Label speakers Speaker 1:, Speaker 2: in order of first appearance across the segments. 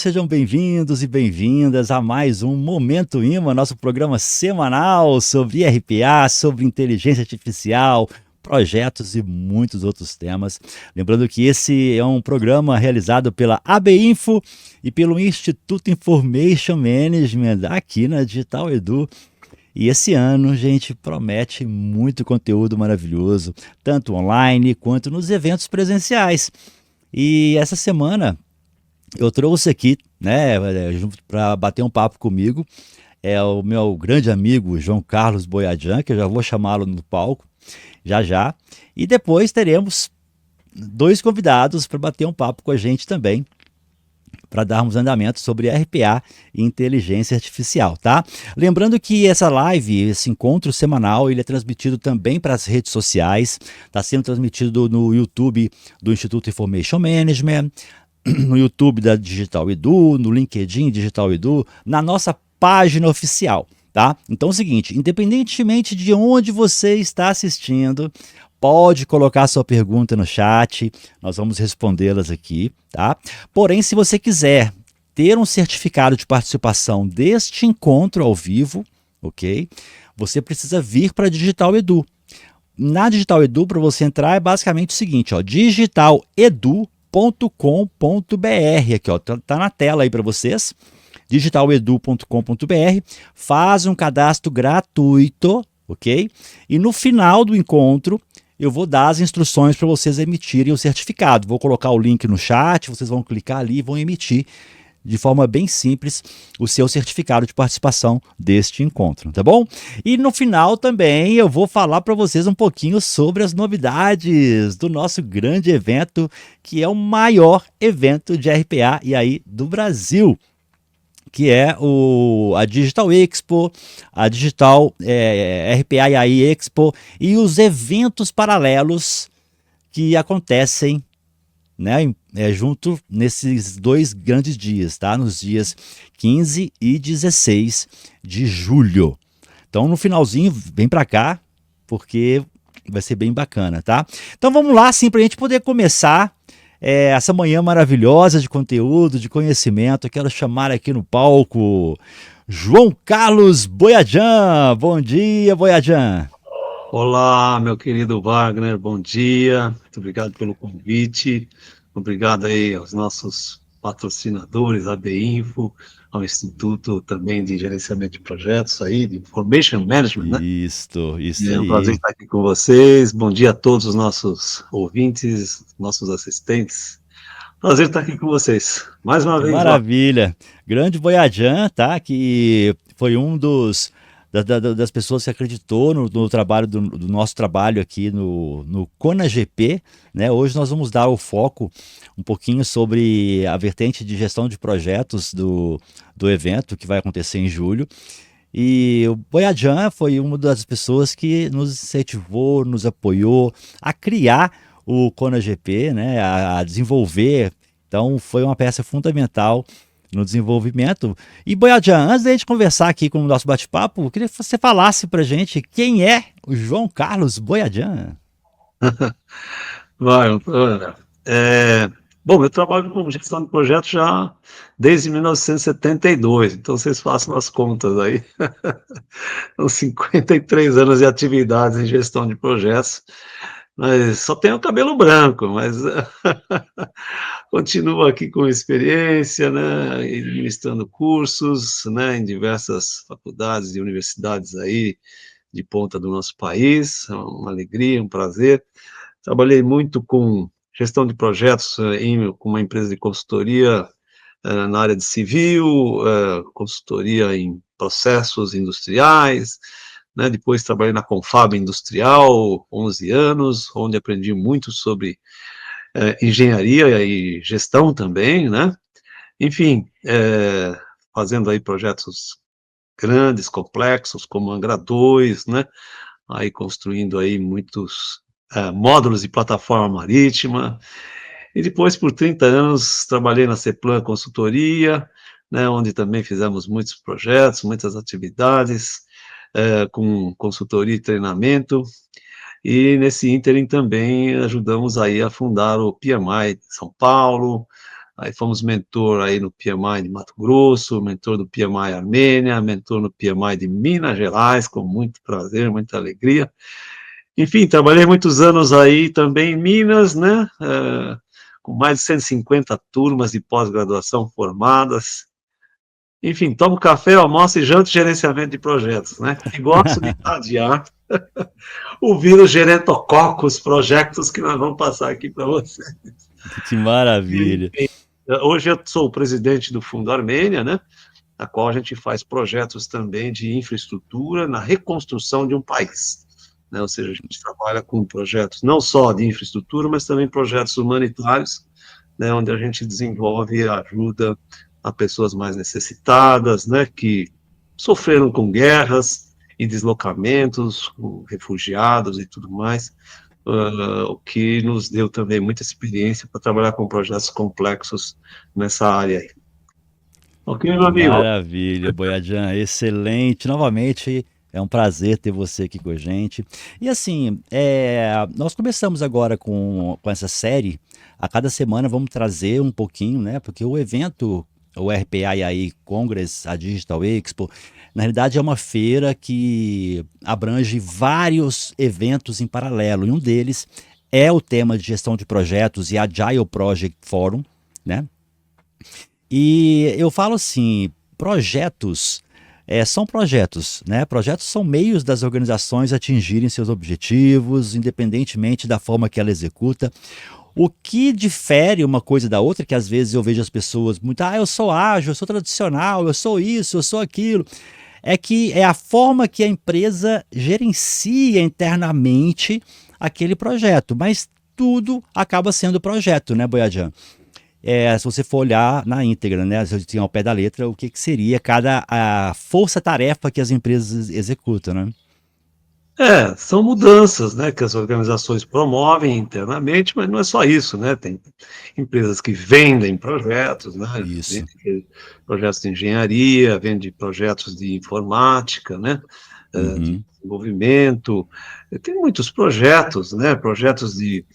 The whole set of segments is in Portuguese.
Speaker 1: sejam bem-vindos e bem-vindas a mais um Momento Imã, nosso programa semanal sobre RPA, sobre inteligência artificial, projetos e muitos outros temas. Lembrando que esse é um programa realizado pela AB Info e pelo Instituto Information Management aqui na Digital Edu. E esse ano, gente, promete muito conteúdo maravilhoso, tanto online quanto nos eventos presenciais. E essa semana eu trouxe aqui, né, para bater um papo comigo, é o meu grande amigo João Carlos Boiadjan, que eu já vou chamá-lo no palco, já já. E depois teremos dois convidados para bater um papo com a gente também, para darmos andamento sobre RPA e inteligência artificial, tá? Lembrando que essa live, esse encontro semanal, ele é transmitido também para as redes sociais, está sendo transmitido no YouTube do Instituto Information Management, no YouTube da Digital Edu, no LinkedIn Digital Edu, na nossa página oficial, tá? Então é o seguinte, independentemente de onde você está assistindo, pode colocar sua pergunta no chat, nós vamos respondê-las aqui, tá? Porém, se você quiser ter um certificado de participação deste encontro ao vivo, ok? Você precisa vir para a Digital Edu. Na Digital Edu, para você entrar, é basicamente o seguinte, ó, digitaledu.com.br, aqui ó, tá na tela aí para vocês, digitaledu.com.br, faz um cadastro gratuito, ok? E no final do encontro, eu vou dar as instruções para vocês emitirem o certificado. Vou colocar o link no chat, vocês vão clicar ali e vão emitir de forma bem simples o seu certificado de participação deste encontro, tá bom? E no final também eu vou falar para vocês um pouquinho sobre as novidades do nosso grande evento, que é o maior evento de RPA e aí do Brasil, que é a Digital Expo, a Digital RPA e AI Expo e os eventos paralelos que acontecem, né, junto nesses dois grandes dias, tá? Nos dias 15 e 16 de julho. Então, no finalzinho, vem para cá, porque vai ser bem bacana, tá? Então, vamos lá, assim, para a gente poder começar essa manhã maravilhosa de conteúdo, de conhecimento. Eu quero chamar aqui no palco João Carlos Boiadjan. Bom dia, Boiadjan.
Speaker 2: Olá, meu querido Wagner, bom dia. Muito obrigado pelo convite. Obrigado aí aos nossos patrocinadores, a BInfo, ao Instituto também de Gerenciamento de Projetos aí, de Information Management, né?
Speaker 1: Isso
Speaker 2: É um prazer
Speaker 1: aí.
Speaker 2: estar aqui com vocês. Bom dia a todos os nossos ouvintes, nossos assistentes. Prazer estar aqui com vocês. Mais uma
Speaker 1: Que
Speaker 2: vez, Wagner.
Speaker 1: maravilha. Grande Boiadjan, tá? Que foi um das pessoas que acreditou no trabalho do nosso trabalho aqui no CONAGP, né? Hoje nós vamos dar o foco um pouquinho sobre a vertente de gestão de projetos do evento que vai acontecer em julho. E o Boiadjan foi uma das pessoas que nos incentivou, nos apoiou a criar o CONAGP, né? A desenvolver. Então foi uma peça fundamental no desenvolvimento. E Boiadjan, antes da gente conversar aqui com o nosso bate-papo, eu queria que você falasse pra gente quem é o João Carlos Boiadjan.
Speaker 2: Vai, Ana. Bom, eu trabalho com gestão de projetos já desde 1972, então vocês façam as contas aí. São 53 anos de atividades em gestão de projetos, mas só tenho cabelo branco, mas continuo aqui com experiência, né, administrando cursos, né, em diversas faculdades e universidades aí de ponta do nosso país. É uma alegria, um prazer. Trabalhei muito com gestão de projetos com uma empresa de consultoria na área de civil, consultoria em processos industriais, né? Depois trabalhei na Confab Industrial, 11 anos, onde aprendi muito sobre engenharia e gestão também, né? Enfim, fazendo aí projetos grandes, complexos, como Angra 2, né? Aí construindo aí muitos módulos de plataforma marítima. E depois, por 30 anos, trabalhei na Ceplan Consultoria, né, onde também fizemos muitos projetos, muitas atividades, com consultoria e treinamento. E nesse ínterim também ajudamos aí a fundar o PMI de São Paulo, Aí fomos mentor aí no PMI de Mato Grosso, mentor do PMI Armênia, mentor no PMI de Minas Gerais, com muito prazer, muita alegria. Enfim, trabalhei muitos anos aí também em Minas, né? Com mais de 150 turmas de pós-graduação formadas. Enfim, tomo café, almoço e janto gerenciamento de projetos, né? E gosto de adiar ouvir os gerentococos, projetos que nós vamos passar aqui para você.
Speaker 1: Que maravilha.
Speaker 2: Hoje eu sou o presidente do Fundo Armênia, né? Na qual a gente faz projetos também de infraestrutura na reconstrução de um país. Né? Ou seja, a gente trabalha com projetos não só de infraestrutura, mas também projetos humanitários, né? Onde a gente desenvolve e ajuda a pessoas mais necessitadas, né? Que sofreram com guerras e deslocamentos, com refugiados e tudo mais, o que nos deu também muita experiência para trabalhar com projetos complexos nessa área aí. Ok, meu amigo?
Speaker 1: Maravilha, Boiadjan, excelente. Novamente, é um prazer ter você aqui com a gente. E assim, nós começamos agora com essa série. A cada semana vamos trazer um pouquinho, né? Porque o evento, o RPAI Congress, a Digital Expo, na realidade é uma feira que abrange vários eventos em paralelo. E um deles é o tema de gestão de projetos e Agile Project Forum, né? E eu falo assim, projetos são projetos, né? Projetos são meios das organizações atingirem seus objetivos, independentemente da forma que ela executa. O que difere uma coisa da outra, que às vezes eu vejo as pessoas muito, eu sou ágil, eu sou tradicional, eu sou isso, eu sou aquilo, é que é a forma que a empresa gerencia internamente aquele projeto, mas tudo acaba sendo projeto, né, Boiadjan? Se você for olhar na íntegra, né, se eu tinha ao pé da letra, o que seria cada a força-tarefa que as empresas executam, né?
Speaker 2: São mudanças, né, que as organizações promovem internamente, mas não é só isso, né? Tem empresas que vendem projetos, né?
Speaker 1: Isso.
Speaker 2: Vendem projetos de engenharia, vendem projetos de informática, né? De
Speaker 1: Uhum.
Speaker 2: desenvolvimento. Tem muitos projetos, né? Projetos de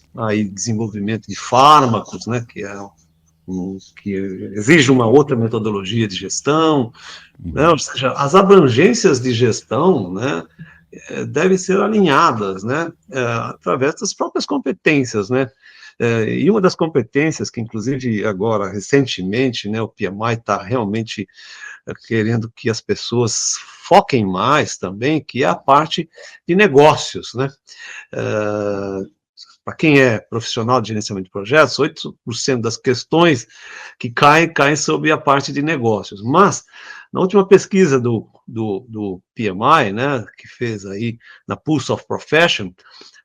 Speaker 2: desenvolvimento de fármacos, né? Que exige uma outra metodologia de gestão, né? Ou seja, as abrangências de gestão, né? Devem ser alinhadas, né, através das próprias competências, né, e uma das competências que, inclusive, agora, recentemente, né, o PMI está realmente querendo que as pessoas foquem mais também, que é a parte de negócios, né, para quem é profissional de gerenciamento de projetos, 8% das questões que caem sobre a parte de negócios. Mas, na última pesquisa do PMI, né, que fez aí na Pulse of Profession,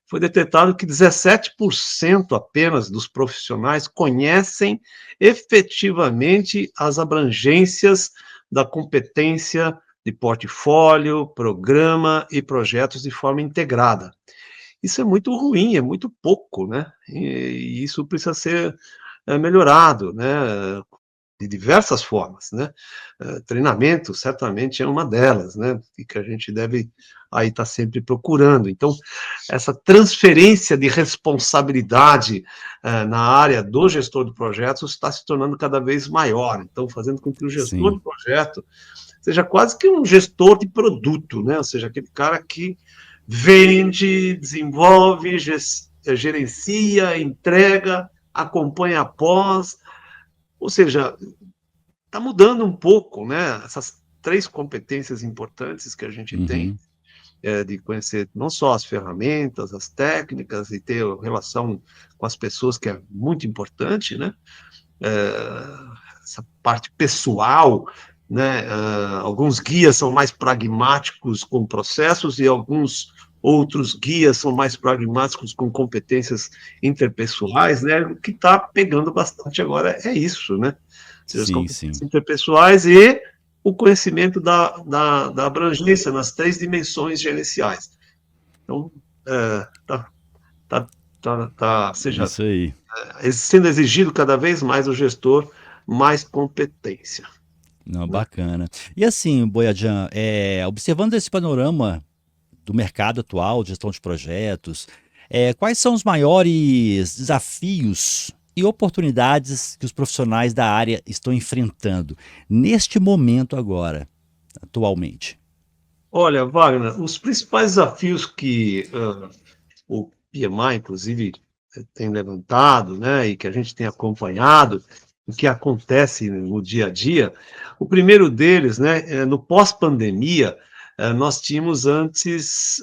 Speaker 2: foi detectado que 17% apenas dos profissionais conhecem efetivamente as abrangências da competência de portfólio, programa e projetos de forma integrada. Isso é muito ruim, é muito pouco, né? E isso precisa ser melhorado, né? De diversas formas, né? Treinamento certamente é uma delas, né? E que a gente deve aí estar sempre procurando. Então, essa transferência de responsabilidade na área do gestor de projetos está se tornando cada vez maior. Então, fazendo com que o gestor
Speaker 1: Sim.
Speaker 2: de projeto seja quase que um gestor de produto, né? Ou seja, aquele cara que vende, desenvolve, gerencia, entrega, acompanha após, ou seja, está mudando um pouco, né? Essas três competências importantes que a gente tem,
Speaker 1: Uhum.
Speaker 2: de conhecer não só as ferramentas, as técnicas e ter relação com as pessoas, que é muito importante, né? Essa parte pessoal, né? Alguns guias são mais pragmáticos com processos e alguns outros guias são mais pragmáticos com competências interpessoais, né? O que está pegando bastante agora é isso, né? Ou seja, as
Speaker 1: Sim,
Speaker 2: competências
Speaker 1: sim.
Speaker 2: interpessoais e o conhecimento da abrangência nas três dimensões gerenciais. Então, tá, seja,
Speaker 1: Isso aí.
Speaker 2: sendo exigido cada vez mais o gestor mais competência.
Speaker 1: Não,
Speaker 2: Né?
Speaker 1: bacana. E assim, Boiadjan, observando esse panorama do mercado atual, de gestão de projetos, quais são os maiores desafios e oportunidades que os profissionais da área estão enfrentando neste momento agora, atualmente?
Speaker 2: Olha, Wagner, os principais desafios que o PMI, inclusive, tem levantado, né, e que a gente tem acompanhado, o que acontece no dia a dia, o primeiro deles, né, no pós-pandemia, nós tínhamos antes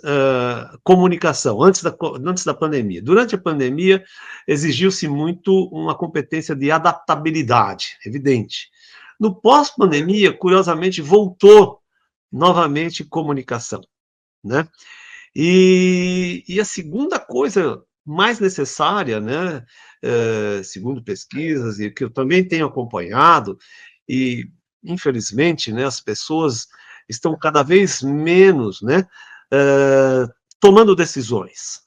Speaker 2: comunicação, antes da pandemia. Durante a pandemia, exigiu-se muito uma competência de adaptabilidade, evidente. No pós-pandemia, curiosamente, voltou novamente comunicação, né? E a segunda coisa mais necessária, né, segundo pesquisas e que eu também tenho acompanhado, e infelizmente, né, as pessoas estão cada vez menos, né, tomando decisões.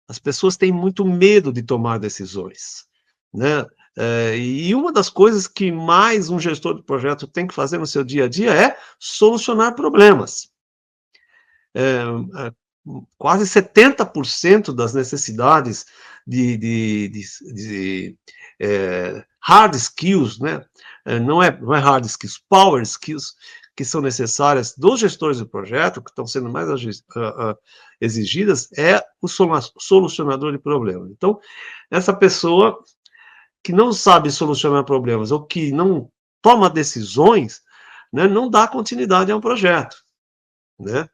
Speaker 2: As pessoas têm muito medo de tomar decisões, né? E uma das coisas que mais um gestor de projeto tem que fazer no seu dia a dia é solucionar problemas. É, é, quase 70% das necessidades de hard skills, né? Não é hard skills, power skills, que são necessárias dos gestores de projeto, que estão sendo mais exigidas, é o solucionador de problemas. Então, essa pessoa que não sabe solucionar problemas ou que não toma decisões, né, não dá continuidade a um projeto, né?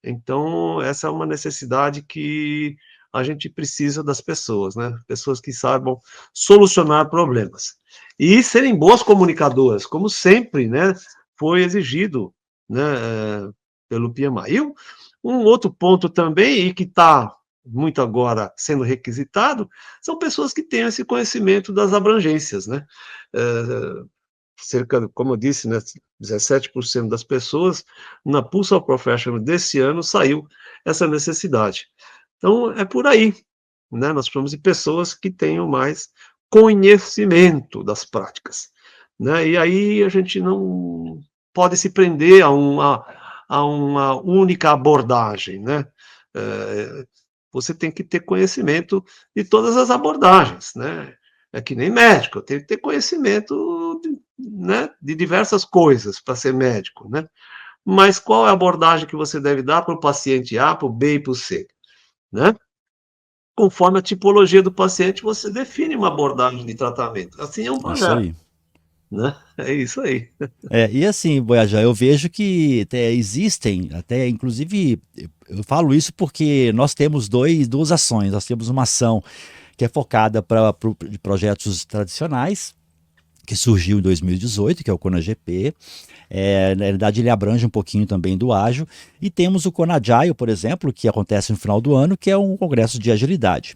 Speaker 2: Então, essa é uma necessidade que a gente precisa das pessoas, né? Pessoas que saibam solucionar problemas. E serem boas comunicadoras, como sempre, né? Foi exigido, né? Pelo PMI. E um outro ponto também, e que está muito agora sendo requisitado, são pessoas que tenham esse conhecimento das abrangências, né? Cerca, como eu disse, né, 17% das pessoas, na Pulse of Professional desse ano, saiu essa necessidade. Então, é por aí, né? Nós precisamos de pessoas que tenham mais conhecimento das práticas, né? E aí a gente não pode se prender a uma única abordagem, né? Você tem que ter conhecimento de todas as abordagens, né? É que nem médico, eu tenho que ter conhecimento né, de diversas coisas para ser médico, né? Mas qual é a abordagem que você deve dar para o paciente A, para o B e para o C, né? Conforme a tipologia do paciente, você define uma abordagem de tratamento. Assim é um
Speaker 1: Isso
Speaker 2: projeto,
Speaker 1: aí.
Speaker 2: né? É isso aí.
Speaker 1: E assim, Boiajá, eu vejo que até existem, até inclusive, eu falo isso porque nós temos duas ações. Nós temos uma ação que é focada para projetos tradicionais, que surgiu em 2018, que é o CONAGP. Na realidade, ele abrange um pouquinho também do ágil. E temos o CONAGILE, por exemplo, que acontece no final do ano, que é um congresso de agilidade.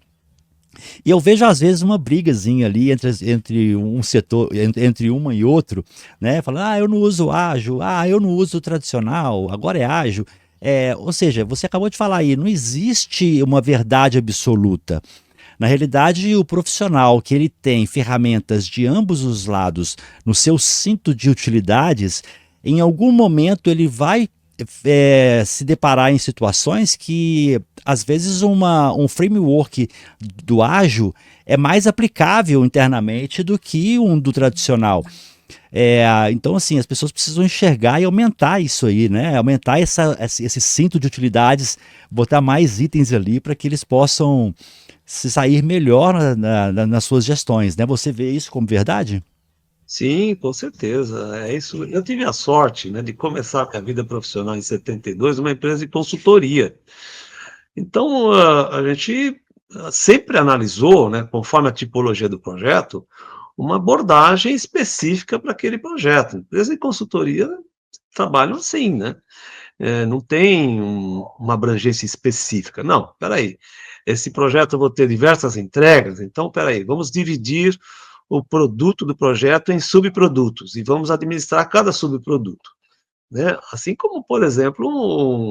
Speaker 1: E eu vejo, às vezes, uma brigazinha ali entre um setor, entre uma e outro, né? Falando, eu não uso ágil, eu não uso tradicional, agora é ágil. Ou seja, você acabou de falar aí, não existe uma verdade absoluta. Na realidade, o profissional que ele tem ferramentas de ambos os lados no seu cinto de utilidades, em algum momento ele vai se deparar em situações que, às vezes, um framework do ágil é mais aplicável internamente do que um do tradicional. Então, assim, as pessoas precisam enxergar e aumentar isso aí, né? Aumentar esse cinto de utilidades, botar mais itens ali para que eles possam se sair melhor nas suas gestões, né? Você vê isso como verdade?
Speaker 2: Sim, com certeza. É isso. Eu tive a sorte, né, de começar a minha vida profissional em 72, numa empresa de consultoria. Então, a gente sempre analisou, né, conforme a tipologia do projeto, uma abordagem específica para aquele projeto. Empresa de consultoria trabalham assim, né? Não tem uma abrangência específica. Não, espera aí. Esse projeto eu vou ter diversas entregas, então, espera aí, vamos dividir o produto do projeto em subprodutos e vamos administrar cada subproduto, né? Assim como, por exemplo,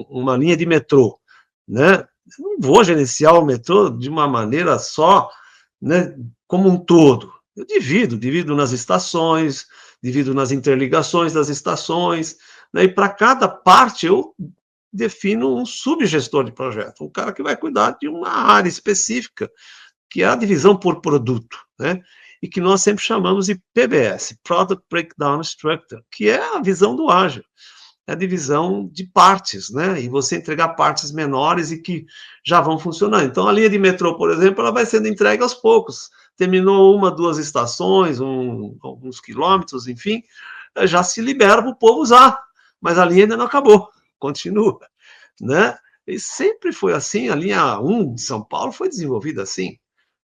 Speaker 2: uma linha de metrô, né? Eu não vou gerenciar o metrô de uma maneira só, né, como um todo. Eu divido nas estações, divido nas interligações das estações, né, e para cada parte eu defino um subgestor de projeto, um cara que vai cuidar de uma área específica que é a divisão por produto, né? E que nós sempre chamamos de PBS, Product Breakdown Structure, que é a visão do ágil, é a divisão de partes, né? E você entregar partes menores e que já vão funcionar. Então, a linha de metrô, por exemplo, ela vai sendo entregue aos poucos. Terminou 1, 2 estações, alguns quilômetros, enfim, já se libera para o povo usar. Mas a linha ainda não acabou, continua, né? E sempre foi assim, a linha 1 de São Paulo foi desenvolvida assim,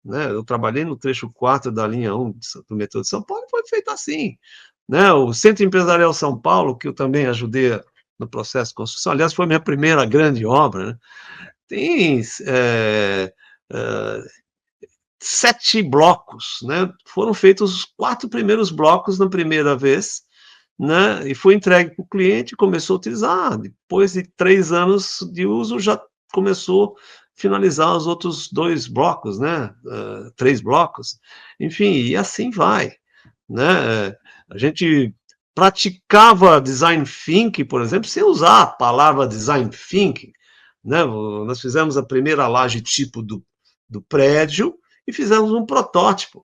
Speaker 2: né? Eu trabalhei no trecho 4 da linha 1 do metrô de São Paulo e foi feito assim, né? O Centro Empresarial São Paulo, que eu também ajudei no processo de construção, aliás, foi minha primeira grande obra, né? Tem 7 blocos, né? Foram feitos os 4 primeiros blocos na primeira vez, né? E foi entregue para o cliente, começou a utilizar. Depois de 3 anos de uso, já começou a finalizar os outros 2 blocos, né? 3 blocos, enfim, e assim vai, né? A gente praticava design thinking, por exemplo, sem usar a palavra design thinking, né? Nós fizemos a primeira laje tipo do prédio e fizemos um protótipo,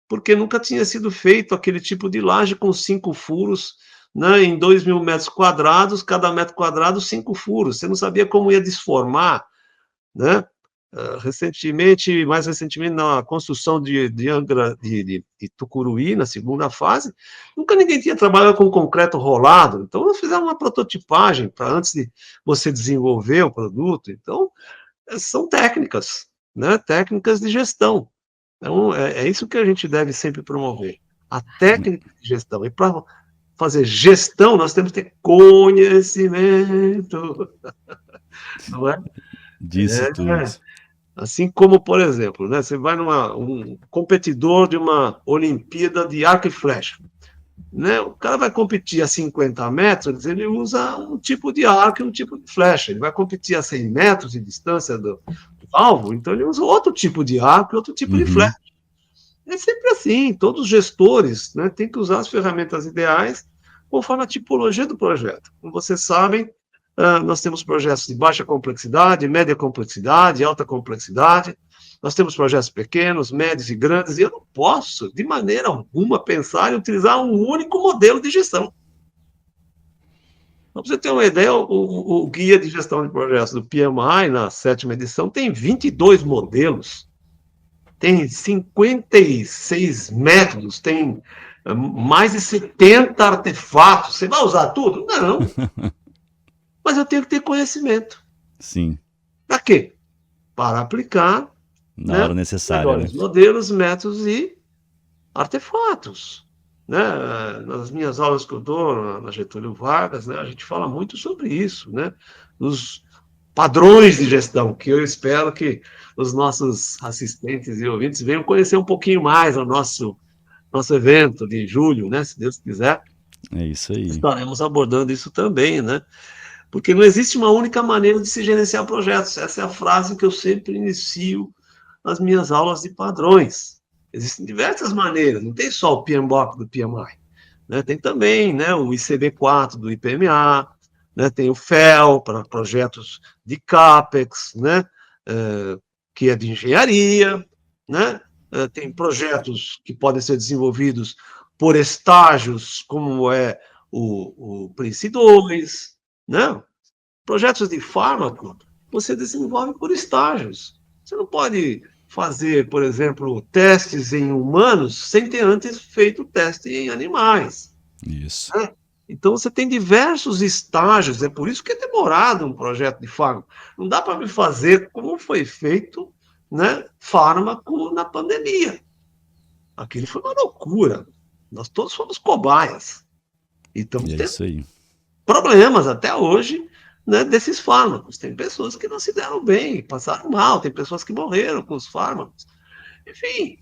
Speaker 2: porque nunca tinha sido feito aquele tipo de laje com 5 furos, né, em 2.000 metros quadrados, cada metro quadrado 5 furos. Você não sabia como ia desformar, né? Mais recentemente, na construção de Angra de Tucuruí, na segunda fase, nunca ninguém tinha trabalhado com concreto rolado. Então, nós fizemos uma prototipagem para antes de você desenvolver o produto. Então, são técnicas, né? Técnicas de gestão. Então, é isso que a gente deve sempre promover, a técnica de gestão. E para fazer gestão, nós temos que ter conhecimento, não é?
Speaker 1: Disso tudo.
Speaker 2: Assim como, por exemplo, né, você vai um competidor de uma Olimpíada de arco e flecha, né? O cara vai competir a 50 metros, ele usa um tipo de arco e um tipo de flecha. Ele vai competir a 100 metros de distância do alvo, então ele usa outro tipo de arco e outro tipo de flecha. É sempre assim, todos os gestores, né, têm que usar as ferramentas ideais conforme a tipologia do projeto. Como vocês sabem, nós temos projetos de baixa complexidade, média complexidade, alta complexidade, nós temos projetos pequenos, médios e grandes, e eu não posso, de maneira alguma, pensar em utilizar um único modelo de gestão. Para você ter uma ideia, o guia de gestão de projetos do PMI, na 7ª edição, tem 22 modelos, tem 56 métodos, tem mais de 70 artefatos. Você vai usar tudo? Não. Mas eu tenho que ter conhecimento.
Speaker 1: Sim.
Speaker 2: Para quê? Para aplicar
Speaker 1: na hora necessária,
Speaker 2: melhores modelos, métodos e artefatos. Né? Nas minhas aulas que eu dou na Getúlio Vargas, né, a gente fala muito sobre isso, né? Os padrões de gestão, que eu espero que os nossos assistentes e ouvintes venham conhecer um pouquinho mais o nosso evento de julho, né? Se Deus quiser.
Speaker 1: É isso aí.
Speaker 2: Estaremos abordando isso também, né? Porque não existe uma única maneira de se gerenciar projetos. Essa é a frase que eu sempre inicio nas minhas aulas de padrões. Existem diversas maneiras, não tem só o PMBOK do PMI, né? Tem também, né, o ICB4 do IPMA, né? Tem o FEL para projetos de CAPEX, né? Que é de engenharia, né? Tem projetos que podem ser desenvolvidos por estágios, como é o Prince 2, né? Projetos de fármaco, você desenvolve por estágios. Você não pode fazer, por exemplo, testes em humanos sem ter antes feito teste em animais.
Speaker 1: Isso.
Speaker 2: Né? Então, você tem diversos estágios, é por isso que é demorado um projeto de fármaco. Não dá para me fazer como foi feito, né, fármaco na pandemia. Aquilo foi uma loucura. Nós todos fomos cobaias. E estamos tendo problemas até hoje, né, desses fármacos. Tem pessoas que não se deram bem, passaram mal, tem pessoas que morreram com os fármacos. Enfim.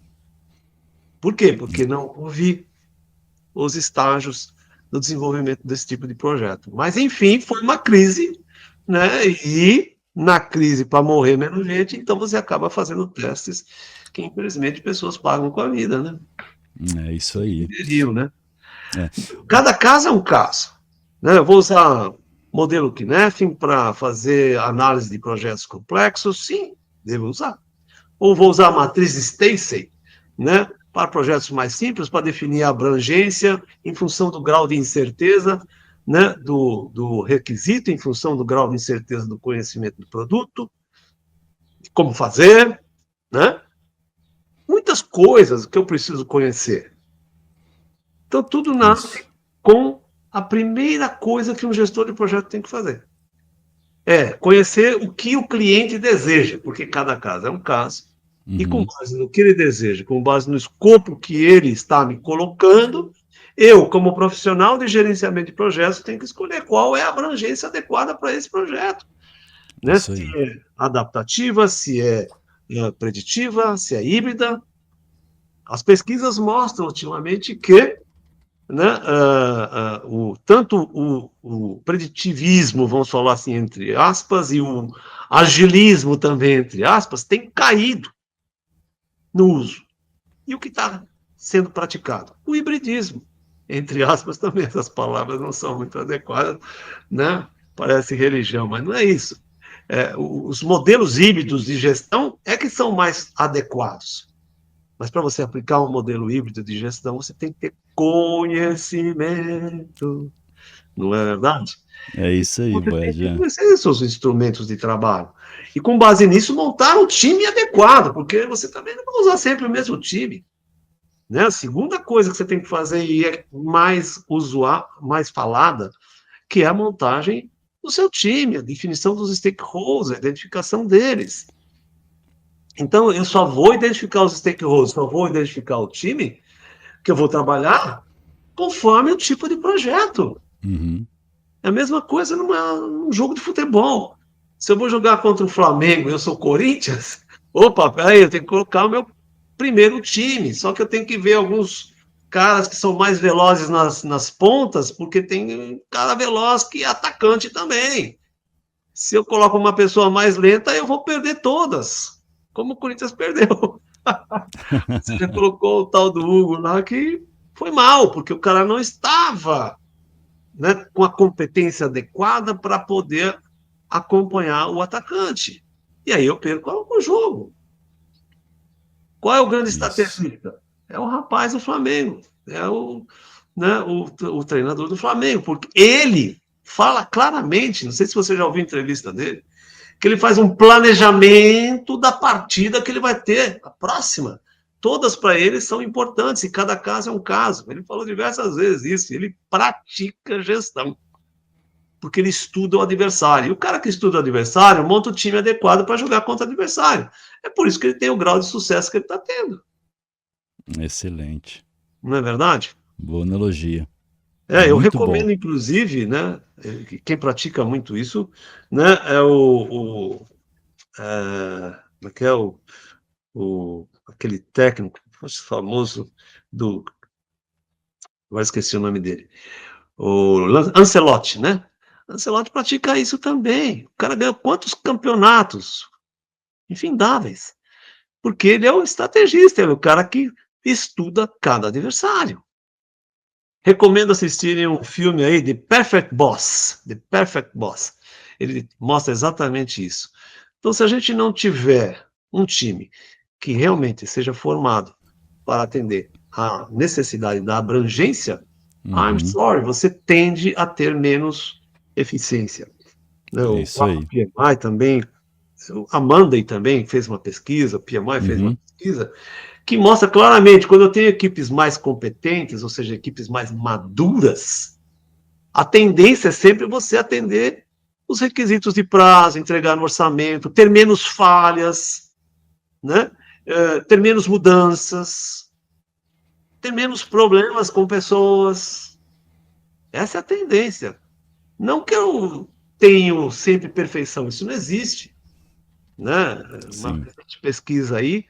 Speaker 2: Por quê? Porque não houve os estágios do desenvolvimento desse tipo de projeto. Mas, enfim, foi uma crise, né? E na crise, para morrer menos gente, então você acaba fazendo testes que, infelizmente, pessoas pagam com a vida, né?
Speaker 1: É isso aí.
Speaker 2: Né? Cada caso é um caso. Né? Eu vou usar modelo Kinefin para fazer análise de projetos complexos? Sim, devo usar. ou vou usar a matriz Stacey, né, para projetos mais simples, para definir a abrangência em função do grau de incerteza, né, do requisito, em função do grau de incerteza do conhecimento do produto, como fazer, né? Muitas coisas que eu preciso conhecer. Então, tudo nasce com a primeira coisa que um gestor de projeto tem que fazer. É conhecer o que o cliente deseja, porque cada caso é um caso, e com base no que ele deseja, com base no escopo que ele está me colocando, eu, como profissional de gerenciamento de projetos, tenho que escolher qual é a abrangência adequada para esse projeto. Né? Se é adaptativa, se é preditiva, se é híbrida. As pesquisas mostram ultimamente que, né, tanto o preditivismo, vamos falar assim, entre aspas, e o agilismo também, entre aspas, tem caído no uso. E o que está sendo praticado? O hibridismo, entre aspas também, essas palavras não são muito adequadas, né? Parece religião, mas não é isso. Os modelos híbridos de gestão é que são mais adequados. Mas para você aplicar um modelo híbrido de gestão, você tem que ter conhecimento, não é verdade?
Speaker 1: É isso aí,
Speaker 2: Você tem que
Speaker 1: Boiadinha.
Speaker 2: conhecer os seus instrumentos de trabalho. E com base nisso, montar um time adequado, porque você também não vai usar sempre o mesmo time. Né? A segunda coisa que você tem que fazer, e é mais mais falada, que é a montagem do seu time, a definição dos stakeholders, a identificação deles. Então, eu só vou identificar os stakeholders, só vou identificar o time que eu vou trabalhar conforme o tipo de projeto. É a mesma coisa num jogo de futebol. Se eu vou jogar contra o Flamengo e eu sou Corinthians, opa, peraí, eu tenho que colocar o meu primeiro time, só que eu tenho que ver alguns caras que são mais velozes nas pontas, porque tem cara veloz que é atacante também. Se eu coloco uma pessoa mais lenta, eu vou perder todas, como o Corinthians perdeu. Você já colocou o tal do Hugo lá que foi mal, porque o cara não estava, né, com a competência adequada para poder acompanhar o atacante. E aí eu perco o jogo. Qual é o grande estrategista? É o rapaz do Flamengo, é o treinador do Flamengo, porque ele fala claramente, não sei se você já ouviu a entrevista dele, que ele faz um planejamento da partida que ele vai ter, a próxima. Todas para ele são importantes, e cada caso é um caso. Ele falou diversas vezes isso, ele pratica gestão, porque ele estuda o adversário. E o cara que estuda o adversário monta o time adequado para jogar contra o adversário. É por isso que ele tem o grau de sucesso que ele está tendo.
Speaker 1: Excelente.
Speaker 2: Não é verdade?
Speaker 1: Boa analogia.
Speaker 2: Eu
Speaker 1: Muito
Speaker 2: recomendo,
Speaker 1: bom.
Speaker 2: inclusive, né, quem pratica muito isso, né, é como é que é aquele técnico famoso agora esqueci o nome dele, o Ancelotti, né? Ancelotti pratica isso também. O cara ganha quantos campeonatos? Infindáveis. Porque ele é o estrategista, ele é o cara que estuda cada adversário. Recomendo assistirem um filme aí, The Perfect Boss. The Perfect Boss. Ele mostra exatamente isso. Então, se a gente não tiver um time que realmente seja formado para atender a necessidade da abrangência, I'm sorry, você tende a ter menos eficiência.
Speaker 1: É
Speaker 2: O
Speaker 1: isso
Speaker 2: próprio
Speaker 1: aí.
Speaker 2: PMI também, a Monday também fez uma pesquisa, o PMI fez uma pesquisa, que mostra claramente, quando eu tenho equipes mais competentes, ou seja, equipes mais maduras, a tendência é sempre você atender os requisitos de prazo, entregar no orçamento, ter menos falhas, né? Ter menos mudanças, ter menos problemas com pessoas. Essa é a tendência. Não que eu tenho sempre perfeição, isso não existe. Né? Uma pesquisa aí,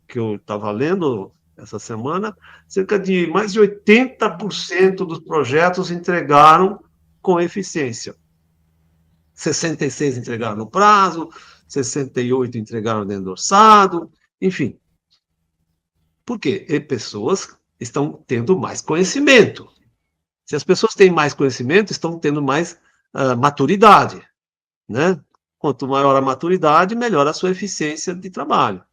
Speaker 2: que eu estava lendo essa semana, cerca de mais de 80% dos projetos entregaram com eficiência. 66 entregaram no prazo, 68 entregaram dentro do orçado, enfim. Por quê? E pessoas estão tendo mais conhecimento. Se as pessoas têm mais conhecimento, estão tendo mais maturidade, né? Quanto maior a maturidade, melhor a sua eficiência de trabalho.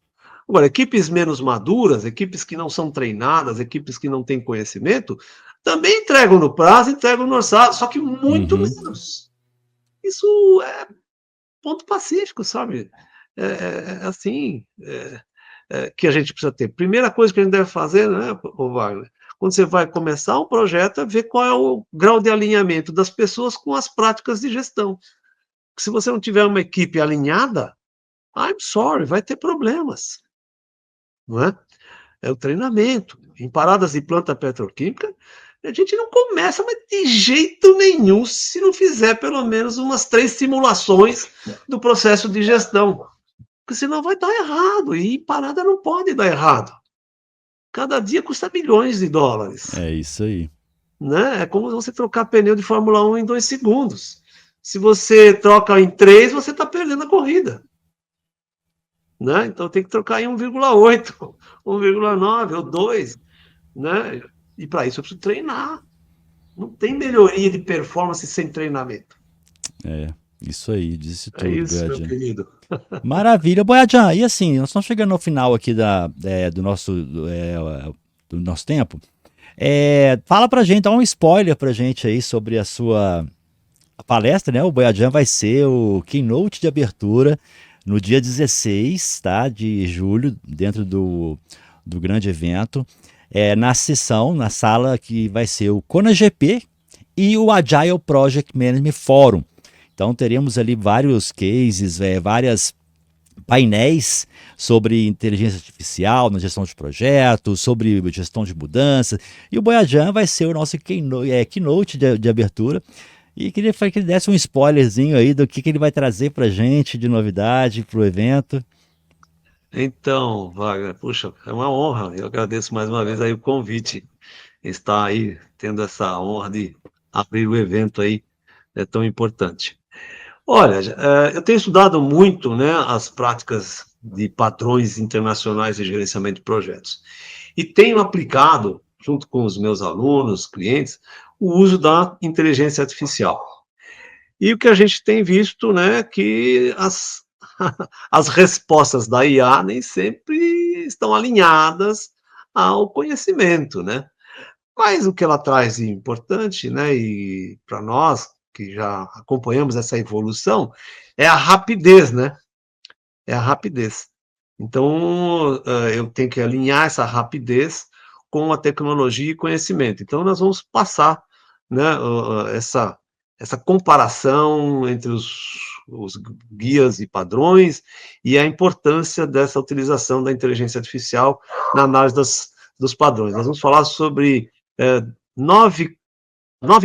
Speaker 2: Agora, equipes menos maduras, equipes que não são treinadas, equipes que não têm conhecimento, também entregam no prazo, entregam no orçado, só que muito
Speaker 1: Uhum.
Speaker 2: menos. Isso é ponto pacífico, sabe? Assim, que a gente precisa ter. Primeira coisa que a gente deve fazer, né, ô Wagner, quando você vai começar um projeto, é ver qual é o grau de alinhamento das pessoas com as práticas de gestão. Se você não tiver uma equipe alinhada, I'm sorry, vai ter problemas, não é? É o treinamento. Em paradas de planta petroquímica, a gente não começa, mas de jeito nenhum, se não fizer pelo menos umas 3 simulações do processo de gestão, porque senão vai dar errado, e em parada não pode dar errado. Cada dia custa milhões de dólares,
Speaker 1: É isso aí.
Speaker 2: né? É como você trocar pneu de Fórmula 1 em 2 segundos. Se você troca em 3, você está perdendo a corrida, né? Então tem que trocar em 1,8, 1,9 ou 2, né? E para isso eu preciso treinar. Não tem melhoria de performance sem treinamento.
Speaker 1: É, isso aí, disse
Speaker 2: É
Speaker 1: tudo,
Speaker 2: isso, meu
Speaker 1: Boiadinho.
Speaker 2: querido.
Speaker 1: Maravilha, Boiadjan. E assim, nós estamos chegando ao final aqui do nosso tempo. Fala pra gente, dá um spoiler pra gente aí sobre a sua palestra, né? O Boiadjan vai ser o keynote de abertura no dia 16, tá, de julho, dentro do grande evento, na sala que vai ser o Kona GP e o Agile Project Management Forum. Então teremos ali vários cases, várias painéis sobre inteligência artificial na gestão de projetos, sobre gestão de mudanças. E o Boiadjan vai ser o nosso keynote de abertura. E queria que ele desse um spoilerzinho aí do que ele vai trazer para gente de novidade para o evento.
Speaker 2: Então, Wagner, puxa, é uma honra. Eu agradeço mais uma vez aí o convite. Estar aí tendo essa honra de abrir o evento aí é tão importante. Olha, eu tenho estudado muito, né, as práticas de padrões internacionais de gerenciamento de projetos. E tenho aplicado, junto com os meus alunos, clientes, o uso da inteligência artificial. E o que a gente tem visto, né, que as respostas da IA nem sempre estão alinhadas ao conhecimento, né? Mas o que ela traz de importante, né, e para nós que já acompanhamos essa evolução, é a rapidez, né? É a rapidez. Então, eu tenho que alinhar essa rapidez com a tecnologia e conhecimento. Então, nós vamos passar, né, essa comparação entre os guias e padrões e a importância dessa utilização da inteligência artificial na análise dos padrões. Nós vamos falar sobre 9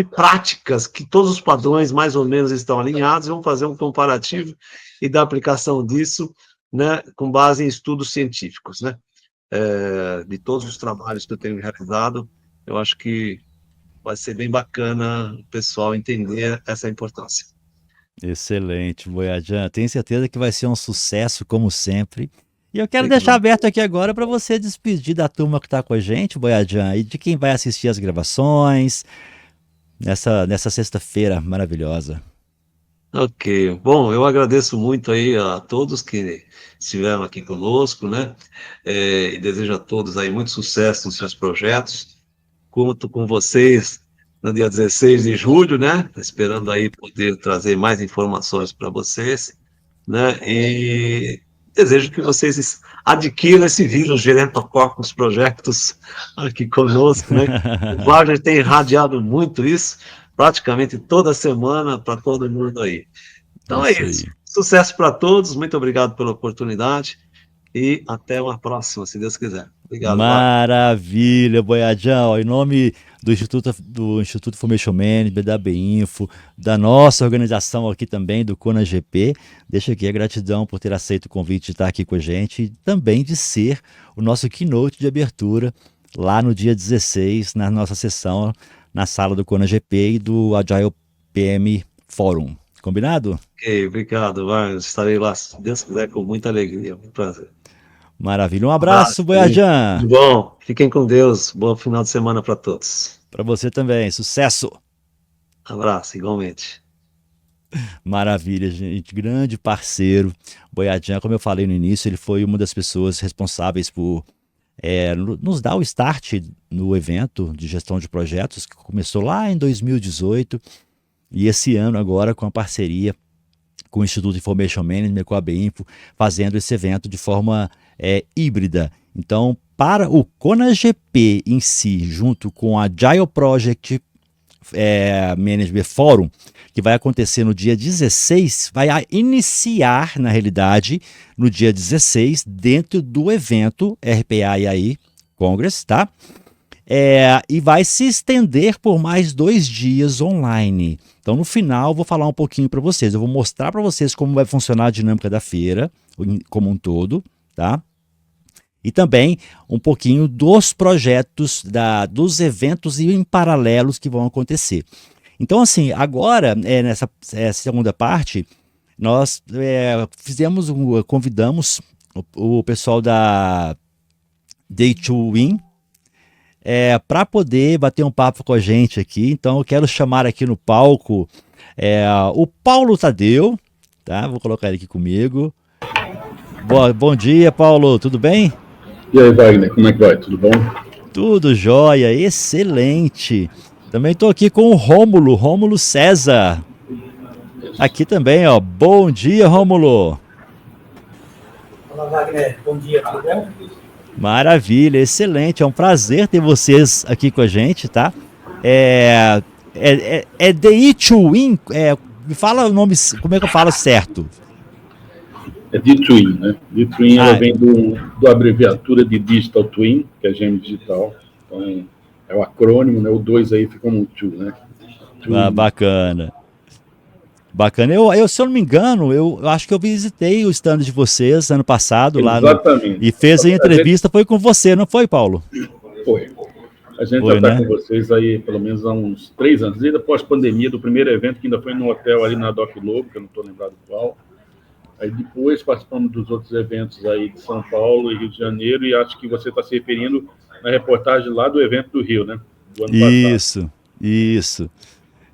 Speaker 2: práticas que todos os padrões mais ou menos estão alinhados, vamos fazer um comparativo e da aplicação disso, né, com base em estudos científicos, né, de todos os trabalhos que eu tenho realizado, eu acho que vai ser bem bacana o pessoal entender essa importância.
Speaker 1: Excelente, Boiadjan. Tenho certeza que vai ser um sucesso, como sempre. E eu quero deixar
Speaker 2: Legal.
Speaker 1: aberto aqui agora para você despedir da turma que está com a gente, Boiadjan, e de quem vai assistir as gravações nessa sexta-feira maravilhosa.
Speaker 2: Ok, bom, eu agradeço muito aí a todos que estiveram aqui conosco, né, e desejo a todos aí muito sucesso nos seus projetos. Conto com vocês no dia 16 de julho, né? Esperando aí poder trazer mais informações para vocês, né? E desejo que vocês adquiram esse vírus Gerontococos Projectos aqui conosco, né? O Wagner tem irradiado muito isso, praticamente toda semana para todo mundo aí. Então é
Speaker 1: Isso
Speaker 2: isso.
Speaker 1: aí.
Speaker 2: Sucesso para todos, muito obrigado pela oportunidade e até uma próxima, se Deus quiser. Obrigado, Wagner.
Speaker 1: Maravilha, Boiadjão. Em nome do Instituto Formation Management, da BINFO, da nossa organização aqui também, do Kona GP, deixa aqui a gratidão por ter aceito o convite de estar aqui com a gente e também de ser o nosso keynote de abertura lá no dia 16, na nossa sessão, na sala do Kona GP e do Agile PM Forum. Combinado?
Speaker 2: Ok, obrigado, Wagner. Estarei lá, se Deus quiser, com muita alegria. Muito prazer.
Speaker 1: Maravilha. Um
Speaker 2: Um abraço,
Speaker 1: abraço,
Speaker 2: querido.
Speaker 1: Boiadjan.
Speaker 2: Tudo bom? Fiquem com Deus. Bom final de semana para todos.
Speaker 1: Para você também. Sucesso!
Speaker 2: Abraço, igualmente.
Speaker 1: Maravilha, gente, grande parceiro. Boiadinha, como eu falei no início, ele foi uma das pessoas responsáveis por nos dar o start no evento de gestão de projetos, que começou lá em 2018, e esse ano agora com a parceria com o Instituto Information Management, com a BINFO, fazendo esse evento de forma híbrida. Então, para o CONAGP em si, junto com a Agile Project Management Forum, que vai acontecer no dia 16, vai iniciar, na realidade, no dia 16, dentro do evento RPA e AI Congress, tá? E vai se estender por mais 2 dias online. Então, no final, eu vou falar um pouquinho para vocês. Eu vou mostrar para vocês como vai funcionar a dinâmica da feira, como um todo, tá? E também um pouquinho dos projetos, dos eventos e em paralelos que vão acontecer. Então, assim, agora, nessa segunda parte, nós convidamos o pessoal da Day to Win para poder bater um papo com a gente aqui. Então, eu quero chamar aqui no palco o Paulo Tadeu, tá? Vou colocar ele aqui comigo. Bom dia, Paulo, tudo bem?
Speaker 3: E aí, Wagner, como é que vai? Tudo bom?
Speaker 1: Tudo jóia, excelente. Também estou aqui com o Rômulo César. Aqui também, ó. Bom dia, Rômulo.
Speaker 4: Olá, Wagner. Bom dia, tudo bom?
Speaker 1: Maravilha, excelente. É um prazer ter vocês aqui com a gente, tá? The Twin. Me fala o nome, como é que eu falo certo?
Speaker 3: É D-Twin, né? D-Twin ela vem do abreviatura de Digital Twin, que é gêmeo digital. Então, é o acrônimo, né? O 2 aí fica como 2, né?
Speaker 1: Bacana. Bacana. Se eu não me engano, eu acho que eu visitei o stand de vocês ano passado.
Speaker 3: Exatamente.
Speaker 1: Lá e fez a entrevista, foi com você, não foi, Paulo?
Speaker 3: Foi. A gente já está com vocês aí pelo menos há uns 3 anos, desde após a pandemia, do primeiro evento, que ainda foi no hotel ali na Doc Lobo, que eu não estou lembrado qual. Aí depois participamos dos outros eventos aí de São Paulo e Rio de Janeiro, e acho que você está se referindo na reportagem lá do evento do Rio, né? Do ano passado.
Speaker 1: Isso.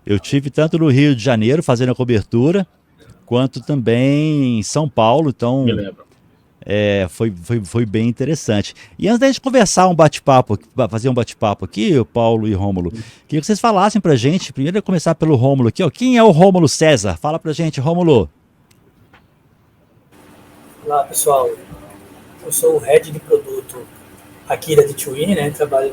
Speaker 1: Eu tive tanto no Rio de Janeiro fazendo a cobertura, quanto também em São Paulo, então
Speaker 3: Me lembro.
Speaker 1: Foi bem interessante. E antes da gente conversar fazer um bate-papo aqui, o Paulo e Rômulo, queria que vocês falassem pra gente, primeiro eu começar pelo Rômulo aqui, ó. Quem é o Rômulo César? Fala pra gente, Rômulo.
Speaker 4: Olá, pessoal. Eu sou o Head de Produto aqui da D2I, né? Trabalho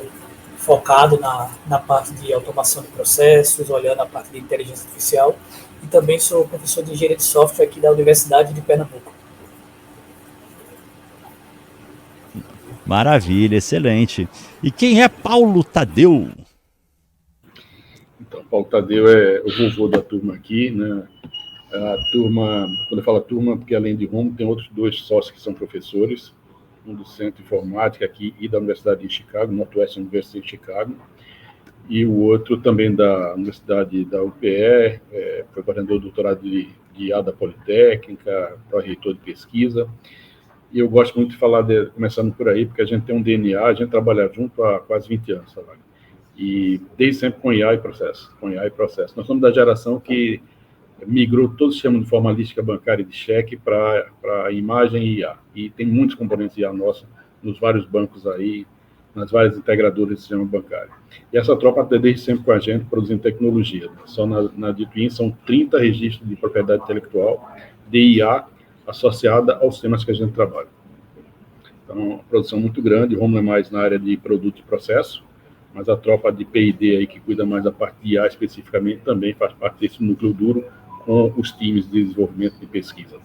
Speaker 4: focado na parte de automação de processos, olhando a parte de inteligência artificial, e também sou professor de engenharia de software aqui da Universidade de Pernambuco.
Speaker 1: Maravilha, excelente. E quem é Paulo Tadeu?
Speaker 3: Então, Paulo Tadeu é o vovô da turma aqui, né? A turma, quando eu falo turma, porque além de Romo, tem outros 2 sócios que são professores, um do Centro de Informática aqui e da Universidade de Chicago, Northwestern University de Chicago, e o outro também da Universidade da UPE, foi coordenador do doutorado de IA da Politécnica, pró-reitor de pesquisa. E eu gosto muito de falar, começando por aí, porque a gente tem um DNA, a gente trabalha junto há quase 20 anos, sabe? E desde sempre com IA e processo, Nós somos da geração que migrou todo o sistema de formalística bancária e de cheque para imagem e IA. E tem muitos componentes IA nossos nos vários bancos aí, nas várias integradoras do sistema bancário. E essa tropa está desde sempre com a gente, produzindo tecnologia. Só na D2I são 30 registros de propriedade intelectual de IA associada aos temas que a gente trabalha. Então, uma produção muito grande. O Romulo é mais na área de produto e processo, mas a tropa de P&D aí, que cuida mais da parte de IA especificamente, também faz parte desse núcleo duro com os times de desenvolvimento de pesquisa.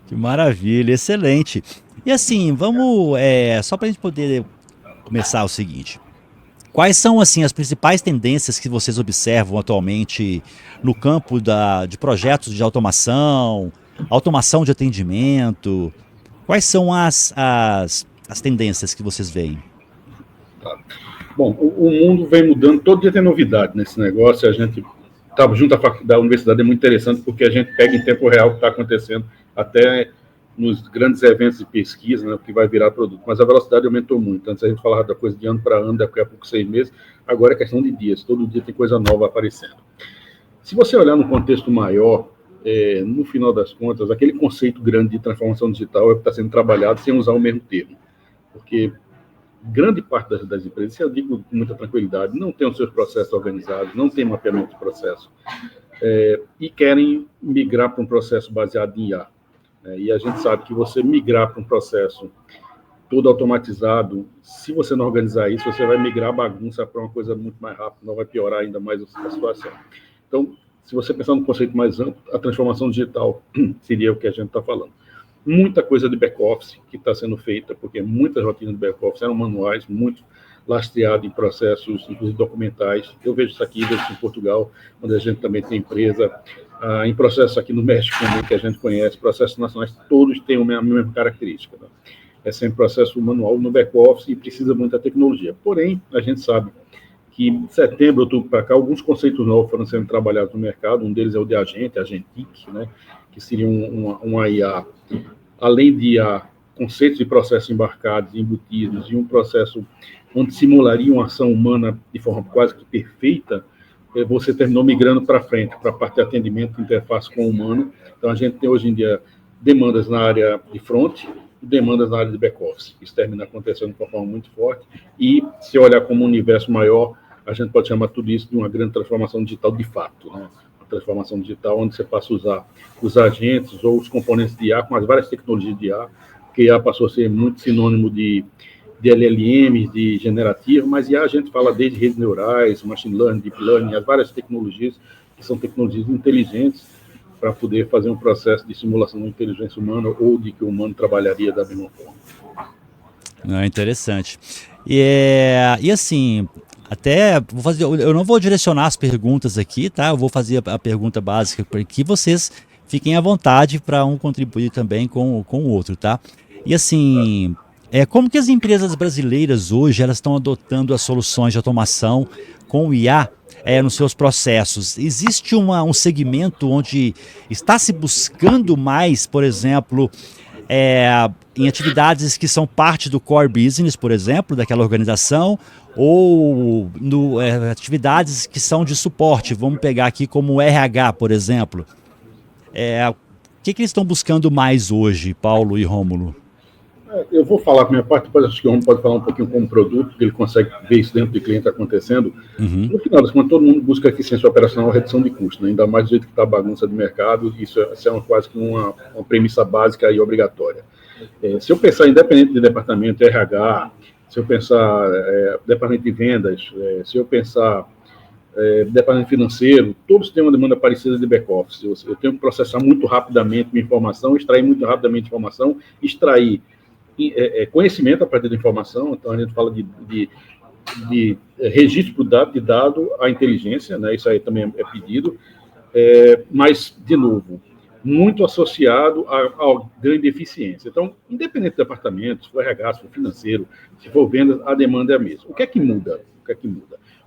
Speaker 1: Que maravilha, excelente. E assim, vamos, só para a gente poder começar o seguinte, quais são assim as principais tendências que vocês observam atualmente no campo de projetos de automação de atendimento? Quais são as tendências que vocês veem?
Speaker 3: Tá. Bom, o mundo vem mudando, todo dia tem novidade nesse negócio. A gente estava junto da universidade, é muito interessante, porque a gente pega em tempo real o que está acontecendo, até nos grandes eventos de pesquisa, né, que vai virar produto. Mas a velocidade aumentou muito. Antes a gente falava da coisa de ano para ano, daqui a pouco 6 meses, agora é questão de dias. Todo dia tem coisa nova aparecendo. Se você olhar no contexto maior, no final das contas, aquele conceito grande de transformação digital é o que está sendo trabalhado sem usar o mesmo termo. Porque grande parte das empresas, eu digo com muita tranquilidade, não tem os seus processos organizados, não tem mapeamento de processo, e querem migrar para um processo baseado em IA. E a gente sabe que você migrar para um processo todo automatizado, se você não organizar isso, você vai migrar a bagunça para uma coisa muito mais rápida, não vai piorar ainda mais a situação. Então, se você pensar no conceito mais amplo, a transformação digital seria o que a gente está falando. Muita coisa de back-office que está sendo feita, porque muitas rotinas de back-office eram manuais, muito lastreado em processos, inclusive documentais. Eu vejo isso aqui, vejo isso em Portugal, onde a gente também tem empresa, em processos aqui no México também, que a gente conhece, processos nacionais, todos têm a mesma característica. Né? É sempre processo manual no back-office e precisa muita tecnologia. Porém, a gente sabe que de setembro, outubro para cá, alguns conceitos novos foram sendo trabalhados no mercado. Um deles é o de Agentic, né? Que seria uma IA, além de IA, conceitos de processos embarcados, embutidos, e um processo onde simularia uma ação humana de forma quase que perfeita, você terminou migrando para frente, para a parte de atendimento, interface com o humano. Então, a gente tem hoje em dia demandas na área de front e demandas na área de back-office. Isso termina acontecendo de uma forma muito forte. E, se olhar como um universo maior, a gente pode chamar tudo isso de uma grande transformação digital de fato, né? Uma transformação digital onde você passa a usar os agentes ou os componentes de IA com as várias tecnologias de IA, porque IA passou a ser muito sinônimo de LLM, de generativo, mas IA a gente fala desde redes neurais, machine learning, deep learning, as várias tecnologias que são tecnologias inteligentes para poder fazer um processo de simulação de inteligência humana ou de que o humano trabalharia da mesma forma.
Speaker 1: É interessante. E assim, até vou fazer, eu não vou direcionar as perguntas aqui, tá? Eu vou fazer a pergunta básica para que vocês fiquem à vontade para um contribuir também com o outro, tá? E assim, como que as empresas brasileiras hoje elas estão adotando as soluções de automação com o IA nos seus processos? Existe um segmento onde está se buscando mais, por exemplo, em atividades que são parte do core business, por exemplo, daquela organização, ou atividades que são de suporte, vamos pegar aqui como o RH, por exemplo. O que eles estão buscando mais hoje, Paulo e Rômulo?
Speaker 3: Eu vou falar com a minha parte, depois acho que o Rômulo pode falar um pouquinho como produto, que ele consegue ver isso dentro do cliente acontecendo.
Speaker 1: Uhum.
Speaker 3: No final das contas, todo mundo busca eficiência operacional e redução de custo, né? Ainda mais do jeito que está a bagunça do mercado, isso é quase que uma premissa básica e obrigatória. Se eu pensar independente de departamento RH, se eu pensar departamento de vendas, se eu pensar departamento financeiro, todos têm uma demanda parecida de back-office. Eu tenho que processar muito rapidamente minha informação, extrair muito rapidamente informação, extrair conhecimento a partir da informação. Então, a gente fala de registro de dado à inteligência, né? Isso aí também é pedido, mas, de novo, muito associado a grande eficiência. Então, independente do departamento, se for RH, se for financeiro, se for vendas, a demanda é a mesma. O que é que muda?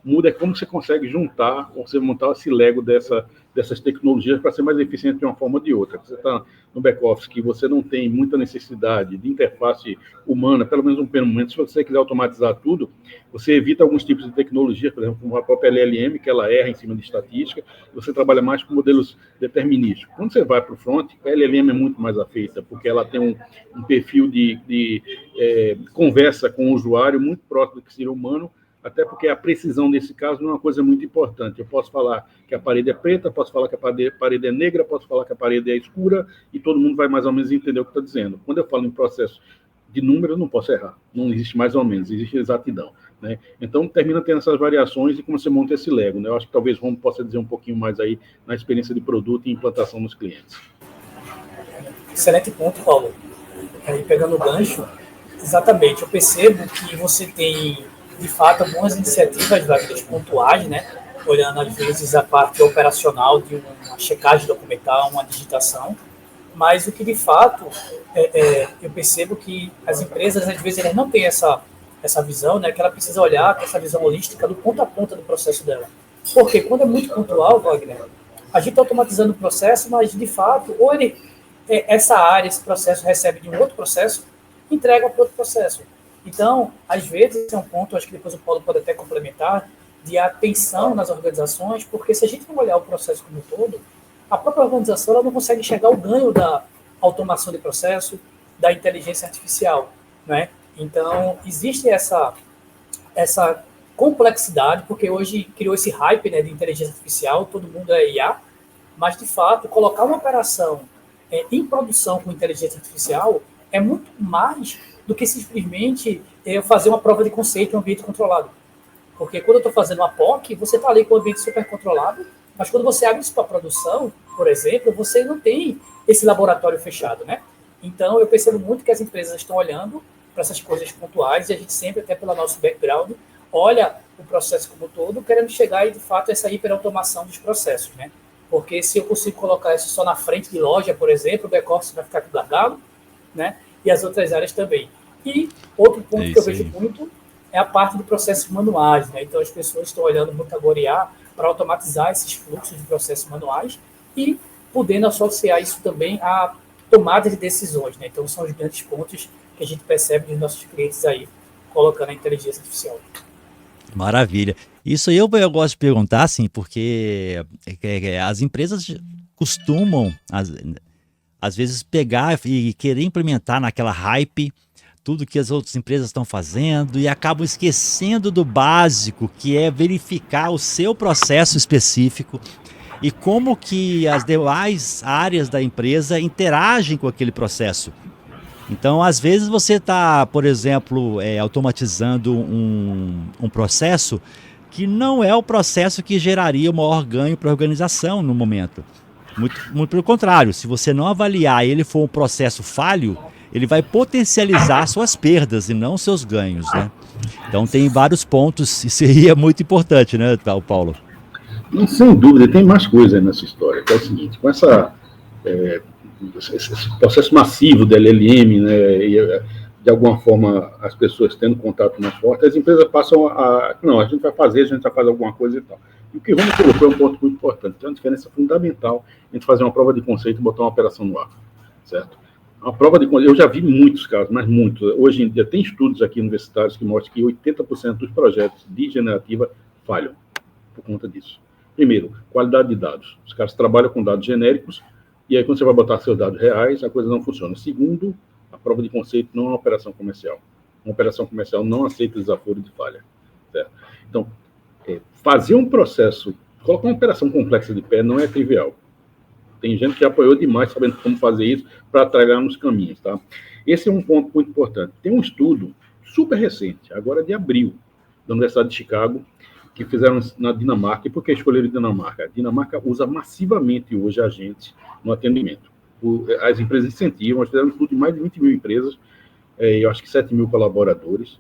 Speaker 3: Muda como você consegue juntar, ou você montar esse Lego dessas tecnologias para ser mais eficiente de uma forma ou de outra. Você está no back-office que você não tem muita necessidade de interface humana, pelo menos um primeiro momento. Se você quiser automatizar tudo, você evita alguns tipos de tecnologia, por exemplo, como a própria LLM, que ela erra em cima de estatística, você trabalha mais com modelos determinísticos. Quando você vai para o front, a LLM é muito mais afeita, porque ela tem um perfil de conversa com o usuário muito próximo do que seria humano, até porque a precisão nesse caso não é uma coisa muito importante. Eu posso falar que a parede é preta, posso falar que a parede é negra, posso falar que a parede é escura, e todo mundo vai mais ou menos entender o que está dizendo. Quando eu falo em processo de números, eu não posso errar. Não existe mais ou menos, existe exatidão, né? Então, termina tendo essas variações e como você monta esse Lego, né? Eu acho que talvez o Romulo possa dizer um pouquinho mais aí na experiência de produto e implantação nos clientes.
Speaker 4: Excelente ponto, Paulo. Aí, pegando o gancho, exatamente, eu percebo que você tem de fato, algumas iniciativas várias pontuais, né? Olhando, às vezes, a parte operacional de uma checagem documental, uma digitação, mas o que, de fato, eu percebo que as empresas, às vezes, elas não têm essa visão, né? Que ela precisa olhar com essa visão holística do ponta a ponta do processo dela. Porque quando é muito pontual, Wagner, a gente está automatizando o processo, mas, de fato, ou essa área, esse processo recebe de um outro processo, entrega para outro processo. Então, às vezes, é um ponto, acho que depois o Paulo pode até complementar, de atenção nas organizações, porque se a gente não olhar o processo como um todo, a própria organização ela não consegue enxergar o ganho da automação de processo, da inteligência artificial, né? Então, existe essa complexidade, porque hoje criou esse hype, né, de inteligência artificial, todo mundo é IA, mas, de fato, colocar uma operação em produção com inteligência artificial é muito mais do que simplesmente eu fazer uma prova de conceito em um ambiente controlado. Porque quando eu estou fazendo uma POC, você está ali com o ambiente super controlado, mas quando você abre isso para produção, por exemplo, você não tem esse laboratório fechado, né? Então, eu percebo muito que as empresas estão olhando para essas coisas pontuais e a gente sempre, até pelo nosso background, olha o processo como um todo, querendo chegar e, de fato, essa hiperautomação dos processos, né? Porque se eu consigo colocar isso só na frente de loja, por exemplo, o back-office vai ficar tudo largado, né? E as outras áreas também. E outro ponto que eu vejo muito é a parte de processos manuais, né? Então, as pessoas estão olhando muito agora IA para automatizar esses fluxos de processos manuais e podendo associar isso também à tomada de decisões, né? Então, são os grandes pontos que a gente percebe dos nossos clientes aí, colocando a inteligência artificial.
Speaker 1: Maravilha. Isso aí eu gosto de perguntar, assim, porque as empresas costumam, às vezes, pegar e querer implementar naquela hype tudo que as outras empresas estão fazendo e acabam esquecendo do básico, que é verificar o seu processo específico e como que as demais áreas da empresa interagem com aquele processo. Então, às vezes você está, por exemplo, automatizando um processo que não é o processo que geraria o maior ganho para a organização no momento. Muito pelo contrário, se você não avaliar e ele for um processo falho, ele vai potencializar suas perdas e não seus ganhos, né? Então tem vários pontos, isso aí é muito importante, né, Paulo?
Speaker 3: Não, sem dúvida, tem mais coisa nessa história, que é o seguinte, com esse processo massivo da LLM, né, e de alguma forma as pessoas tendo contato mais forte, as empresas passam não, a gente vai fazer alguma coisa e tal. E o que o Romulo colocou é um ponto muito importante, tem uma diferença fundamental entre fazer uma prova de conceito e botar uma operação no ar, certo? A prova de conceito, eu já vi muitos casos, mas muitos. Hoje em dia tem estudos aqui universitários que mostram que 80% dos projetos de generativa falham por conta disso. Primeiro, qualidade de dados. Os caras trabalham com dados genéricos e aí quando você vai botar seus dados reais, a coisa não funciona. Segundo, a prova de conceito não é uma operação comercial. Uma operação comercial não aceita desaforo de falha. Certo? Então, fazer um processo, colocar uma operação complexa de pé não é trivial. Tem gente que apoiou demais sabendo como fazer isso para tragar nos caminhos, tá? Esse é um ponto muito importante. Tem um estudo super recente, agora de abril, da Universidade de Chicago, que fizeram na Dinamarca. E por que escolheram Dinamarca? A Dinamarca usa massivamente hoje agentes no atendimento. As empresas incentivam, nós fizemos um estudo de mais de 20 mil empresas, eu acho que 7 mil colaboradores,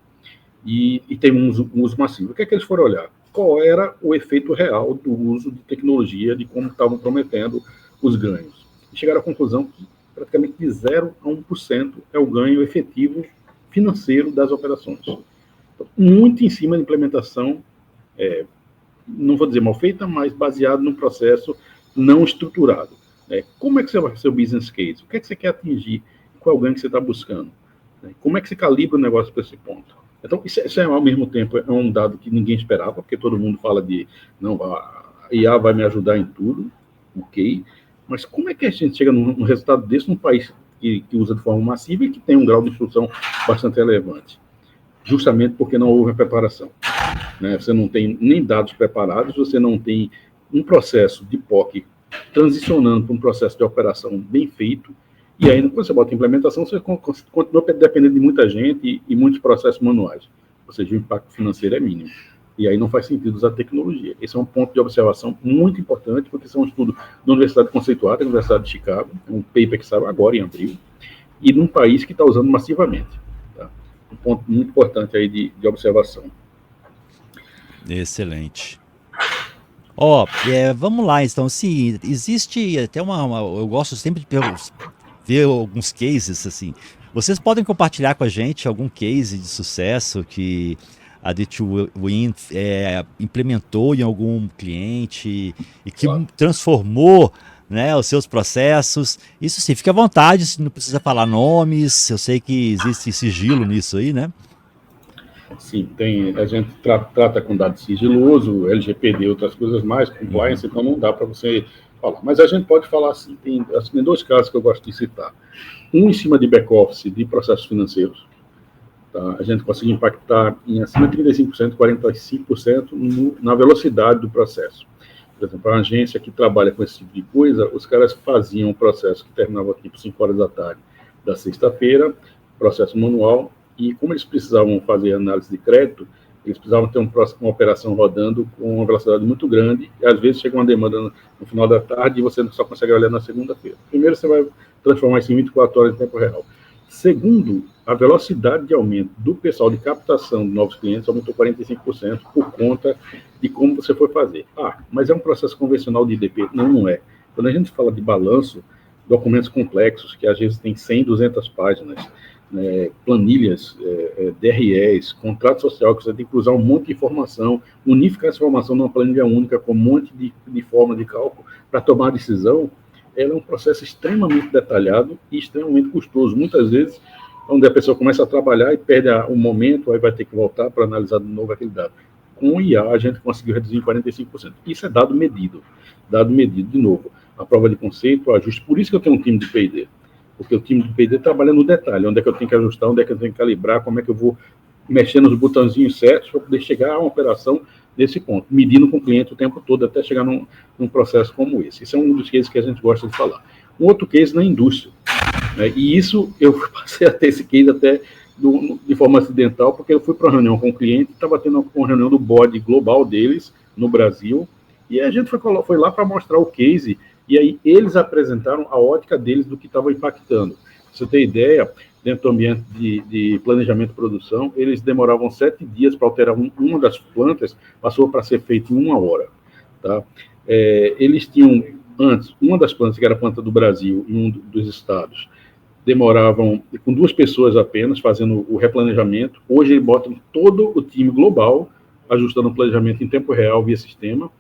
Speaker 3: e tem um uso massivo. O que é que eles foram olhar? Qual era o efeito real do uso de tecnologia, de como estavam prometendo os ganhos. E chegaram à conclusão que praticamente de 0 a 1% é o ganho efetivo financeiro das operações. Então, muito em cima da implementação, não vou dizer mal feita, mas baseado num processo não estruturado. Como é que você vai fazer o business case? O que é que você quer atingir? Qual é o ganho que você está buscando? Como é que você calibra o negócio para esse ponto? Então, isso ao mesmo tempo, é um dado que ninguém esperava, porque todo mundo fala não, a IA vai me ajudar em tudo, ok? Mas como é que a gente chega num resultado desse num país que usa de forma massiva e que tem um grau de instrução bastante relevante? Justamente porque não houve a preparação. Né? Você não tem nem dados preparados, você não tem um processo de POC transicionando para um processo de operação bem feito, e aí, quando você bota a implementação, você continua dependendo de muita gente e muitos processos manuais. Ou seja, o impacto financeiro é mínimo. E aí não faz sentido usar tecnologia. Esse é um ponto de observação muito importante, porque esse é um estudo da Universidade Conceituada, da Universidade de Chicago, é um paper que saiu agora, em abril, e num país que está usando massivamente. Tá? Um ponto muito importante aí de observação.
Speaker 1: Excelente. Vamos lá, então, se existe até eu gosto sempre de ver alguns cases, assim, vocês podem compartilhar com a gente algum case de sucesso que a D2Win implementou em algum cliente e que transformou, né, os seus processos. Isso sim, fique à vontade, não precisa falar nomes, eu sei que existe sigilo nisso aí, né?
Speaker 3: Sim, a gente trata com dado sigiloso, LGPD, outras coisas mais, compliance, então não dá para você falar. Mas a gente pode falar assim, tem 2 casos que eu gosto de citar. Um em cima de back-office, de processos financeiros. Tá? A gente consegue impactar em acima de 35%, 45% na velocidade do processo. Por exemplo, a agência que trabalha com esse tipo de coisa, os caras faziam um processo que terminava aqui por 5 horas da tarde da sexta-feira, processo manual, e como eles precisavam fazer análise de crédito, eles precisavam ter uma operação rodando com uma velocidade muito grande, e às vezes chega uma demanda no final da tarde e você só consegue olhar na segunda-feira. Primeiro, você vai transformar isso em 24 horas em tempo real. Segundo, a velocidade de aumento do pessoal de captação de novos clientes aumentou 45% por conta de como você foi fazer. Mas é um processo convencional de IDP? Não, não é. Quando a gente fala de balanço, documentos complexos, que às vezes tem 100, 200 páginas, planilhas, DREs, contrato social, que você tem que usar um monte de informação, unificar essa informação numa planilha única, com um monte de forma de cálculo para tomar a decisão, ela é um processo extremamente detalhado e extremamente custoso. Muitas vezes, onde a pessoa começa a trabalhar e perde o momento, aí vai ter que voltar para analisar de novo aquele dado. Com o IA, a gente conseguiu reduzir em 45%. Isso é dado medido. Dado medido, de novo. A prova de conceito, o ajuste. Por isso que eu tenho um time de P&D. Porque o time de P&D trabalha no detalhe. Onde é que eu tenho que ajustar, onde é que eu tenho que calibrar, como é que eu vou mexer nos botãozinhos certos para poder chegar a uma operação desse ponto, medindo com o cliente o tempo todo até chegar num processo como esse. Esse é um dos cases que a gente gosta de falar. Um outro case na indústria, né? E isso eu passei a ter esse case até de forma acidental, porque eu fui para uma reunião com o cliente, estava tendo uma reunião do board global deles no Brasil, e a gente foi lá para mostrar o case, e aí eles apresentaram a ótica deles do que estava impactando. Pra você ter ideia, dentro do ambiente de planejamento e produção, eles demoravam 7 dias para alterar uma das plantas, passou para ser feito em 1 hora. Tá? Eles tinham, antes, uma das plantas, que era a planta do Brasil, em um dos estados, demoravam com 2 pessoas apenas, fazendo o replanejamento. Hoje, eles botam todo o time global, ajustando o planejamento em tempo real, via sistema,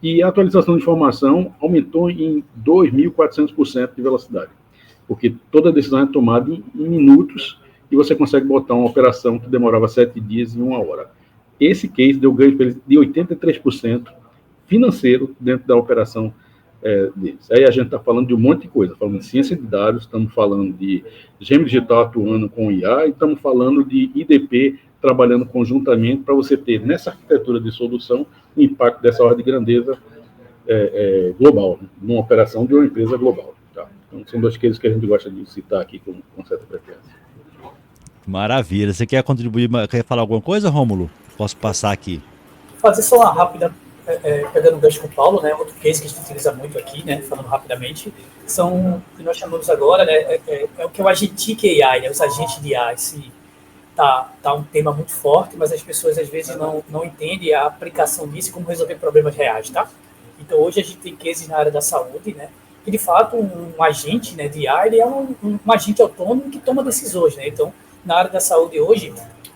Speaker 3: e a atualização de informação aumentou em 2.400% de velocidade. Porque toda a decisão é tomada em minutos e você consegue botar uma operação que demorava 7 dias em 1 hora. Esse case deu ganho para eles de 83% financeiro dentro da operação deles. Aí a gente está falando de um monte de coisa, falando de ciência de dados, estamos falando de gêmeo digital atuando com IA e estamos falando de IDP trabalhando conjuntamente para você ter nessa arquitetura de solução um impacto dessa ordem de grandeza global, né? Numa operação de uma empresa global. Tá? Então, são 2 cases que a gente gosta de citar aqui com certa frequência.
Speaker 1: Maravilha. Você quer contribuir, quer falar alguma coisa, Rômulo? Posso passar aqui?
Speaker 4: Fazer só uma rápida, pegando o gancho com o Paulo, né, outro case que a gente utiliza muito aqui, né, falando rapidamente, são o que nós chamamos agora, né, o que é o Agentic AI, né, os agentes de AI. Tá um tema muito forte, mas as pessoas às vezes não entendem a aplicação disso e como resolver problemas reais, tá? Então hoje a gente tem cases na área da saúde, né, que de fato um agente, né, de AI, ele é um agente autônomo que toma decisões, né? Então na área da saúde hoje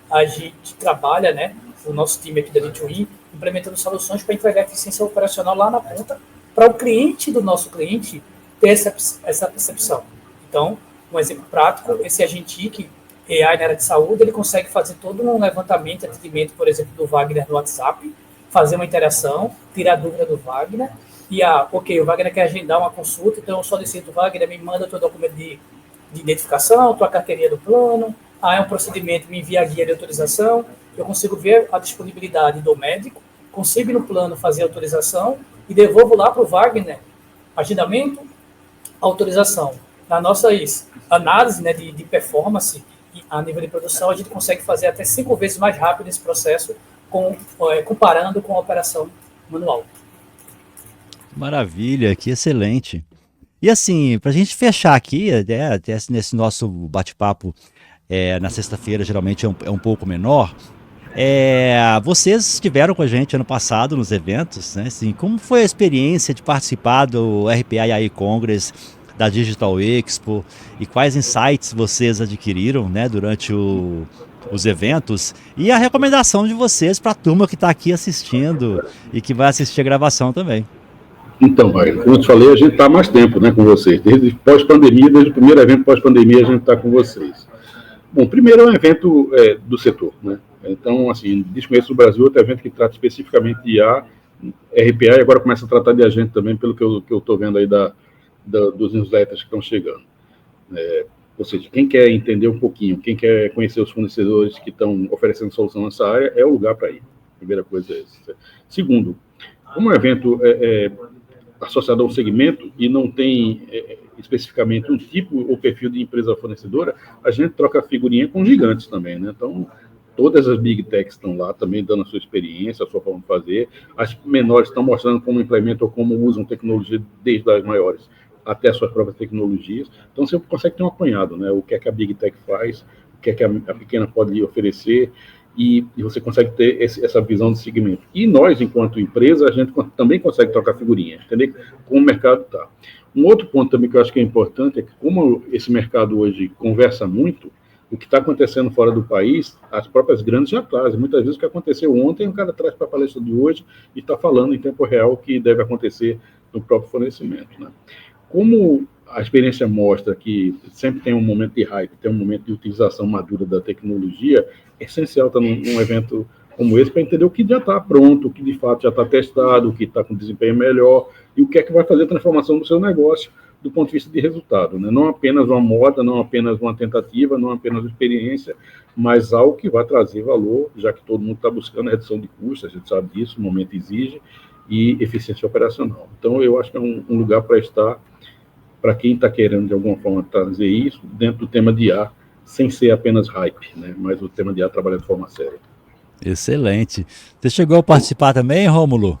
Speaker 4: a gente trabalha, né, o nosso time aqui da D2E, implementando soluções para entregar eficiência operacional lá na ponta, para o cliente do nosso cliente ter essa percepção. Então, um exemplo prático, esse Agentic AI na área de saúde, ele consegue fazer todo um levantamento, atendimento, por exemplo, do Wagner no WhatsApp, fazer uma interação, tirar a dúvida do Wagner, e o Wagner quer agendar uma consulta, então eu solicito o Wagner, me manda teu documento de identificação, tua carteirinha do plano, é um procedimento, me envia a guia de autorização, eu consigo ver a disponibilidade do médico, consigo no plano fazer a autorização e devolvo lá para o Wagner, agendamento, autorização. Na nossa análise, né, de performance a nível de produção, a gente consegue fazer até 5 vezes mais rápido esse processo, comparando com a operação manual.
Speaker 1: Maravilha, que excelente. E assim, para a gente fechar aqui, até nesse nosso bate-papo, na sexta-feira geralmente é um pouco menor, vocês estiveram com a gente ano passado nos eventos, né? Assim, como foi a experiência de participar do RPA AI Congress, da Digital Expo, e quais insights vocês adquiriram, né, durante os eventos, e a recomendação de vocês para a turma que está aqui assistindo e que vai assistir a gravação também.
Speaker 3: Então, como eu te falei, a gente está há mais tempo, né, com vocês, desde pós-pandemia, desde o primeiro evento pós-pandemia a gente está com vocês. Bom, primeiro é um evento do setor, né? Então, assim, desconheço o Brasil outro evento que trata especificamente de IA, RPA, e agora começa a tratar de agente também, pelo que eu estou vendo aí dos newsletters que estão chegando. Ou seja, quem quer entender um pouquinho, quem quer conhecer os fornecedores que estão oferecendo solução nessa área, é o lugar para ir. Primeira coisa é essa. Segundo, como o evento é associado a um segmento e não tem especificamente um tipo ou perfil de empresa fornecedora, a gente troca figurinha com gigantes também, né? Então, todas as Big Techs estão lá também dando a sua experiência, a sua forma de fazer. As menores estão mostrando como implementam ou como usam tecnologia desde as maiores até as suas próprias tecnologias. Então, você consegue ter um apanhado, né? O que é que a Big Tech faz, o que é que a pequena pode lhe oferecer, e você consegue ter essa visão de segmento. E nós, enquanto empresa, a gente também consegue trocar figurinha, entender como o mercado está. Um outro ponto também que eu acho que é importante é que, como esse mercado hoje conversa muito, o que está acontecendo fora do país, as próprias grandes já trazem. Muitas vezes o que aconteceu ontem, o cara traz para a palestra de hoje e está falando em tempo real o que deve acontecer no próprio fornecimento, né? Como a experiência mostra que sempre tem um momento de hype, tem um momento de utilização madura da tecnologia, é essencial estar num evento como esse para entender o que já está pronto, o que de fato já está testado, o que está com desempenho melhor e o que é que vai fazer a transformação do seu negócio do ponto de vista de resultado, né? Não apenas uma moda, não apenas uma tentativa, não apenas uma experiência, mas algo que vai trazer valor, já que todo mundo está buscando a redução de custos, a gente sabe disso, o momento exige, e eficiência operacional. Então, eu acho que é um lugar para estar, para quem está querendo, de alguma forma, trazer isso dentro do tema de IA, sem ser apenas hype, né? Mas o tema de IA trabalhando de forma séria.
Speaker 1: Excelente. Você chegou a participar também, Rômulo?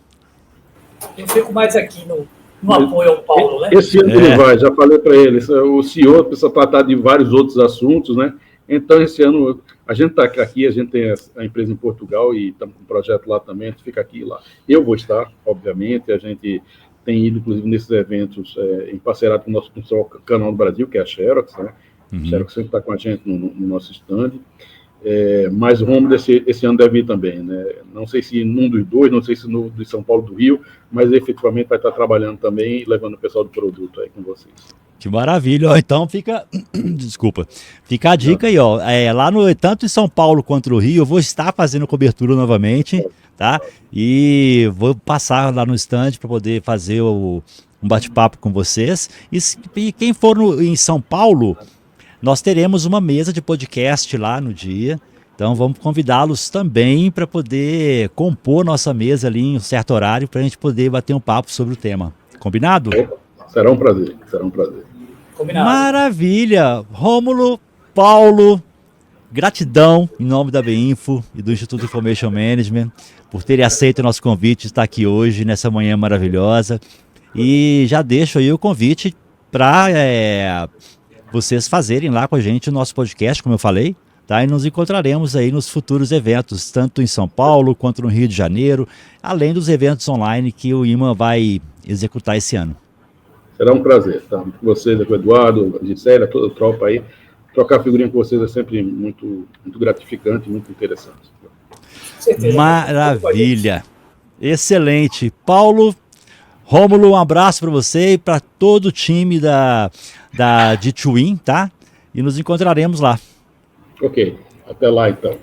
Speaker 4: Eu fico mais aqui no apoio ao Paulo, né?
Speaker 3: Esse ano ele vai, já falei para ele, o senhor precisa tratar de vários outros assuntos, né? Então, esse ano, a gente está aqui, a gente tem a empresa em Portugal e estamos com um projeto lá também, a gente fica aqui e lá. Eu vou estar, obviamente, a gente tem ido, inclusive, nesses eventos em parceria com o nosso principal canal do Brasil, que é a Xerox, né? A Xerox sempre está com a gente no nosso stand. Mas o Romulo esse ano deve ir também, né? Não sei se num dos dois, não sei se no de São Paulo do Rio, mas efetivamente vai estar trabalhando também e levando o pessoal do produto aí com vocês.
Speaker 1: Que maravilha, ó. Então desculpa, fica a dica aí, ó. Lá tanto em São Paulo quanto no Rio, eu vou estar fazendo cobertura novamente, tá? E vou passar lá no stand para poder fazer um bate-papo com vocês. E quem for em São Paulo, nós teremos uma mesa de podcast lá no dia, então vamos convidá-los também para poder compor nossa mesa ali em um certo horário para a gente poder bater um papo sobre o tema. Combinado?
Speaker 3: Será um prazer, será um prazer.
Speaker 4: Combinado.
Speaker 1: Maravilha! Rômulo, Paulo, gratidão em nome da BINFO e do Instituto Information Management por terem aceito o nosso convite de estar aqui hoje, nessa manhã maravilhosa. E já deixo aí o convite para vocês fazerem lá com a gente o nosso podcast, como eu falei, tá? E nos encontraremos aí nos futuros eventos, tanto em São Paulo quanto no Rio de Janeiro, além dos eventos online que o IMA vai executar esse ano.
Speaker 3: Será um prazer estar com vocês, com o Eduardo, a Gisele, toda a tropa aí. Trocar figurinha com vocês é sempre muito, muito gratificante, muito interessante.
Speaker 1: Maravilha! Excelente! Paulo, Rômulo, um abraço para você e para todo o time da D2Win, tá? E nos encontraremos lá.
Speaker 3: Ok, até lá então.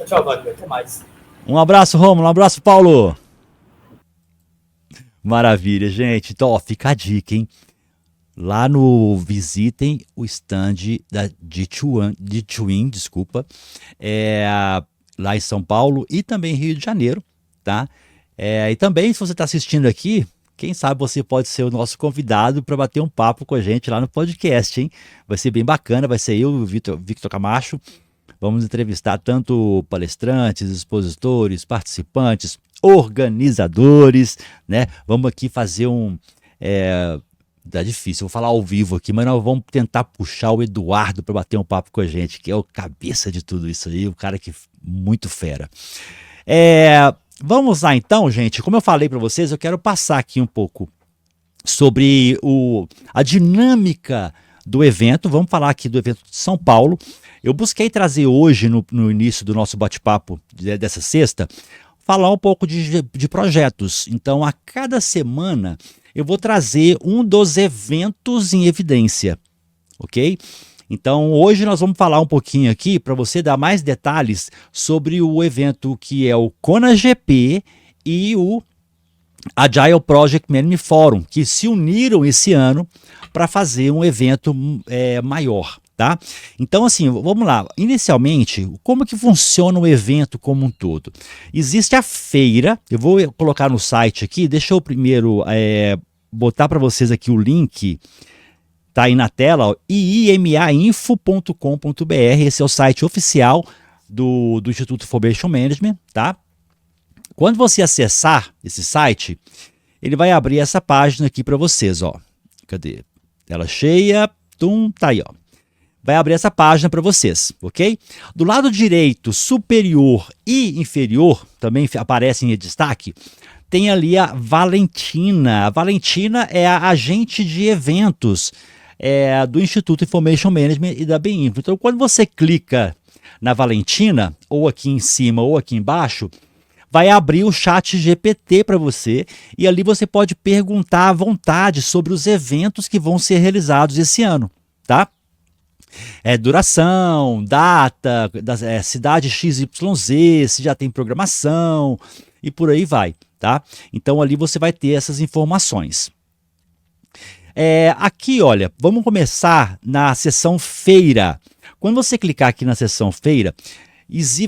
Speaker 4: Tchau, Wagner, até mais.
Speaker 1: Um abraço, Rômulo, um abraço, Paulo. Maravilha, gente. Então, ó, fica a dica, hein? Lá visitem o stand da D2Win, desculpa, lá em São Paulo e também Rio de Janeiro, tá? E também, se você está assistindo aqui, quem sabe você pode ser o nosso convidado para bater um papo com a gente lá no podcast, hein? Vai ser bem bacana, vai ser eu e o Victor Camacho. Vamos entrevistar tanto palestrantes, expositores, participantes, organizadores, né? Vamos aqui fazer tá difícil, vou falar ao vivo aqui, mas nós vamos tentar puxar o Eduardo para bater um papo com a gente, que é o cabeça de tudo isso aí, o cara que muito fera. Vamos lá então, gente. Como eu falei para vocês, eu quero passar aqui um pouco sobre a dinâmica do evento. Vamos falar aqui do evento de São Paulo. Eu busquei trazer hoje, no início do nosso bate-papo dessa sexta, falar um pouco de projetos. Então, a cada semana, eu vou trazer um dos eventos em evidência, ok? Então, hoje nós vamos falar um pouquinho aqui para você dar mais detalhes sobre o evento que é o CONAGP e o Agile Project Management Forum, que se uniram esse ano para fazer um evento maior, tá? Então, assim, vamos lá. Inicialmente, como que funciona o evento como um todo? Existe a feira, eu vou colocar no site aqui, deixa eu primeiro botar para vocês aqui o link, tá aí na tela, ó, iimainfo.com.br, esse é o site oficial do Instituto Information Management, tá? Quando você acessar esse site, ele vai abrir essa página aqui para vocês, ó. Cadê? Tela cheia, tá aí, ó. Vai abrir essa página para vocês, ok? Do lado direito, superior e inferior, também aparecem em destaque, tem ali a Valentina. A Valentina é a agente de eventos do Instituto Information Management e da BIMFO. Então, quando você clica na Valentina, ou aqui em cima ou aqui embaixo, vai abrir o chat GPT para você e ali você pode perguntar à vontade sobre os eventos que vão ser realizados esse ano, tá? Duração, data, cidade XYZ, se já tem programação e por aí vai, tá? Então ali você vai ter essas informações. Aqui, olha, vamos começar na seção feira. Quando você clicar aqui na seção feira,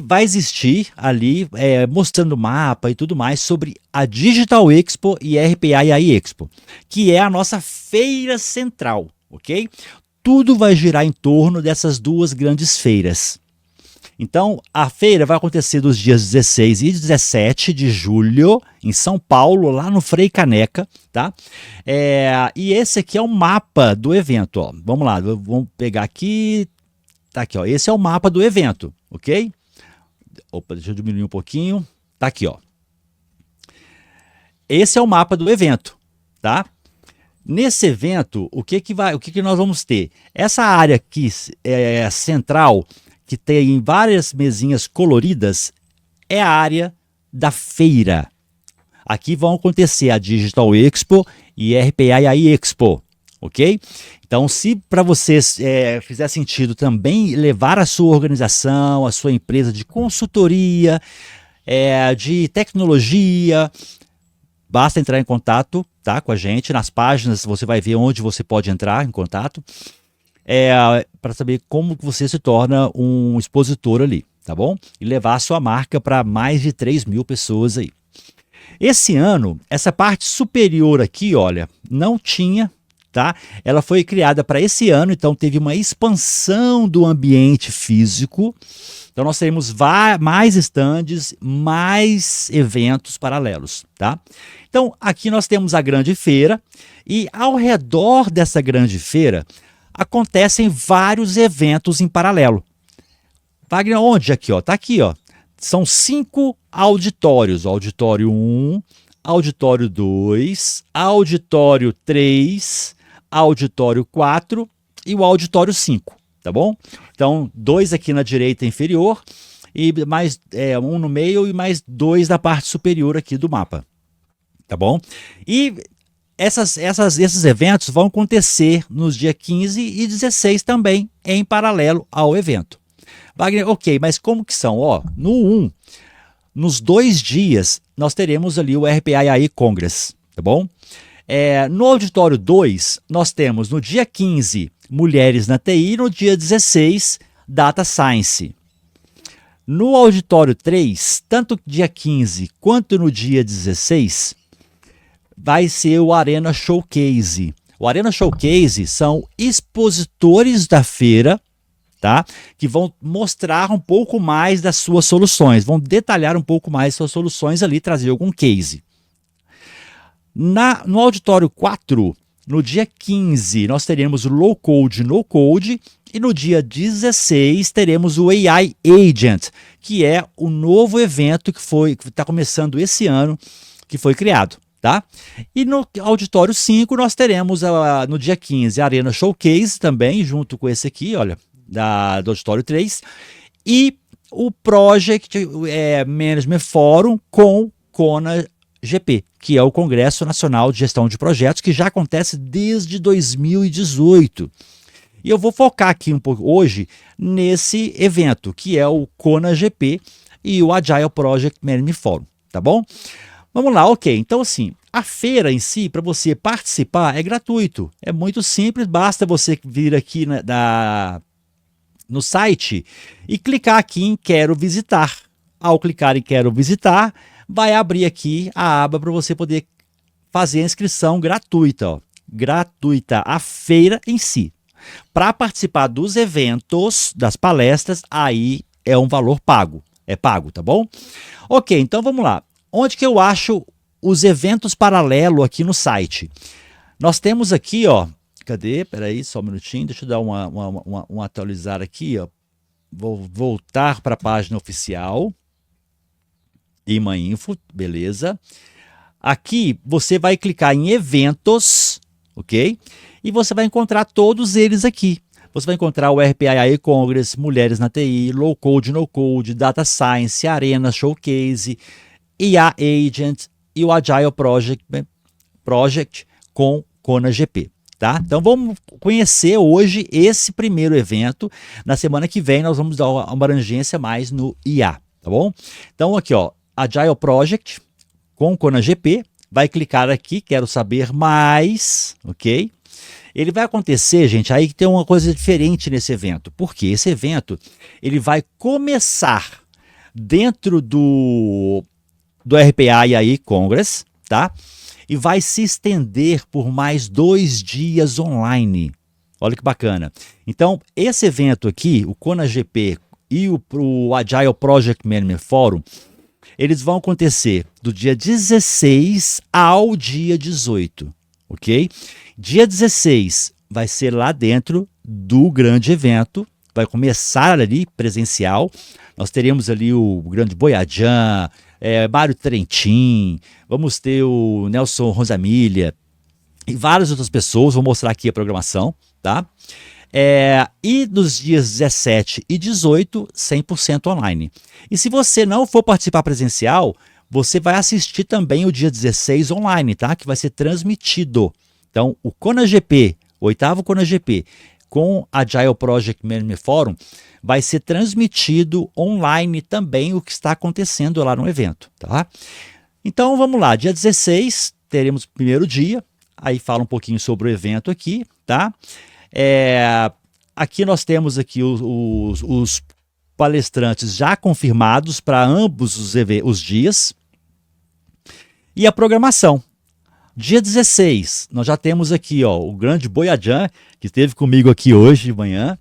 Speaker 1: vai existir ali, mostrando mapa e tudo mais, sobre a Digital Expo e RPA e AI Expo, que é a nossa feira central, ok? Tudo vai girar em torno dessas duas grandes feiras. Então, a feira vai acontecer dos dias 16 e 17 de julho, em São Paulo, lá no Frei Caneca, tá? E esse aqui é o mapa do evento, ó. Vamos lá, vamos pegar aqui. Tá aqui, ó. Esse é o mapa do evento, ok? Opa, deixa eu diminuir um pouquinho. Tá aqui, ó. Esse é o mapa do evento, tá? Nesse evento, o que nós vamos ter? Essa área aqui central, que tem várias mesinhas coloridas, é a área da feira. Aqui vão acontecer a Digital Expo e RPA e AI Expo, ok? Então, se para vocês fizer sentido também levar a sua organização, a sua empresa de consultoria, de tecnologia, basta entrar em contato, tá, com a gente. Nas páginas você vai ver onde você pode entrar em contato, para saber como você se torna um expositor ali, tá bom? E levar a sua marca para mais de 3.000 pessoas aí. Esse ano, essa parte superior aqui, olha, não tinha, tá? Ela foi criada para esse ano, então teve uma expansão do ambiente físico. Então nós teremos mais estandes, mais eventos paralelos, tá? Então aqui nós temos a grande feira e ao redor dessa grande feira acontecem vários eventos em paralelo. Wagner, onde aqui, ó? Tá aqui, ó. São 5 auditórios, auditório 1, auditório 2, auditório 3, auditório 4 e o auditório 5, tá bom? Então, 2 aqui na direita inferior e mais um no meio e mais 2 na parte superior aqui do mapa, tá bom? E esses eventos vão acontecer nos dias 15 e 16 também, em paralelo ao evento. Wagner, ok, mas como que são? Ó, nos 2 dias, nós teremos ali o RPA e AI Congress, tá bom? No auditório 2, nós temos no dia 15, Mulheres na TI, no dia 16, Data Science. No auditório 3, tanto dia 15 quanto no dia 16, vai ser o Arena Showcase. O Arena Showcase são expositores da feira, tá? Que vão mostrar um pouco mais das suas soluções, vão detalhar um pouco mais suas soluções ali, trazer algum case. No auditório 4, no dia 15, nós teremos o Low Code, No Code, e no dia 16 teremos o AI Agent, que é o novo evento que está começando esse ano, que foi criado. Tá? E no auditório 5 nós teremos no dia 15 a Arena Showcase também, junto com esse aqui, olha, do auditório 3, e o Project Management Forum com CONAGP, que é o Congresso Nacional de Gestão de Projetos, que já acontece desde 2018. E eu vou focar aqui um pouco hoje nesse evento, que é o Kona GP e o Agile Project Management Forum, tá bom? Vamos lá, ok. Então, assim, a feira em si, para você participar, é gratuito. É muito simples, basta você vir aqui no site e clicar aqui em Quero Visitar. Ao clicar em Quero Visitar, vai abrir aqui a aba para você poder fazer a inscrição gratuita, ó. Gratuita, a feira em si. Para participar dos eventos, das palestras, aí é um valor pago. É pago, tá bom? Ok, então vamos lá. Onde que eu acho os eventos paralelos aqui no site? Nós temos aqui, ó. Cadê? Peraí, só um minutinho. Deixa eu dar uma atualizar aqui, ó. Vou voltar para a página oficial. IMA Info, beleza. Aqui você vai clicar em eventos, ok? E você vai encontrar todos eles aqui. Você vai encontrar o RPAI Congress, Mulheres na TI, Low Code, No Code, Data Science, Arena Showcase, IA Agent e o Agile Project com Kona GP. Tá? Então vamos conhecer hoje esse primeiro evento. Na semana que vem nós vamos dar uma abrangência mais no IA, tá bom? Então aqui, ó, Agile Project com Kona GP. Vai clicar aqui, quero saber mais, ok? Ele vai acontecer, gente, aí que tem uma coisa diferente nesse evento. Porque esse evento, ele vai começar dentro do RPAI Congress, tá? E vai se estender por mais 2 dias online. Olha que bacana. Então, esse evento aqui, o Kona GP e o Agile Project Management Forum, eles vão acontecer do dia 16 ao dia 18, ok? Dia 16 vai ser lá dentro do grande evento, vai começar ali presencial. Nós teremos ali o grande Boyajan, Mário Trentin, vamos ter o Nelson Rosamilha e várias outras pessoas. Vou mostrar aqui a programação, tá? E nos dias 17 e 18, 100% online. E se você não for participar presencial, você vai assistir também o dia 16 online, tá? Que vai ser transmitido. Então, o Kona GP, o 8º Kona GP, com Agile Project Management Forum, vai ser transmitido online também o que está acontecendo lá no evento, tá? Então, vamos lá. Dia 16, teremos o primeiro dia. Aí fala um pouquinho sobre o evento aqui, tá? Aqui nós temos aqui os palestrantes já confirmados para ambos os dias. E a programação. Dia 16, nós já temos aqui, ó, o grande Boyajan, que esteve comigo aqui hoje de manhã,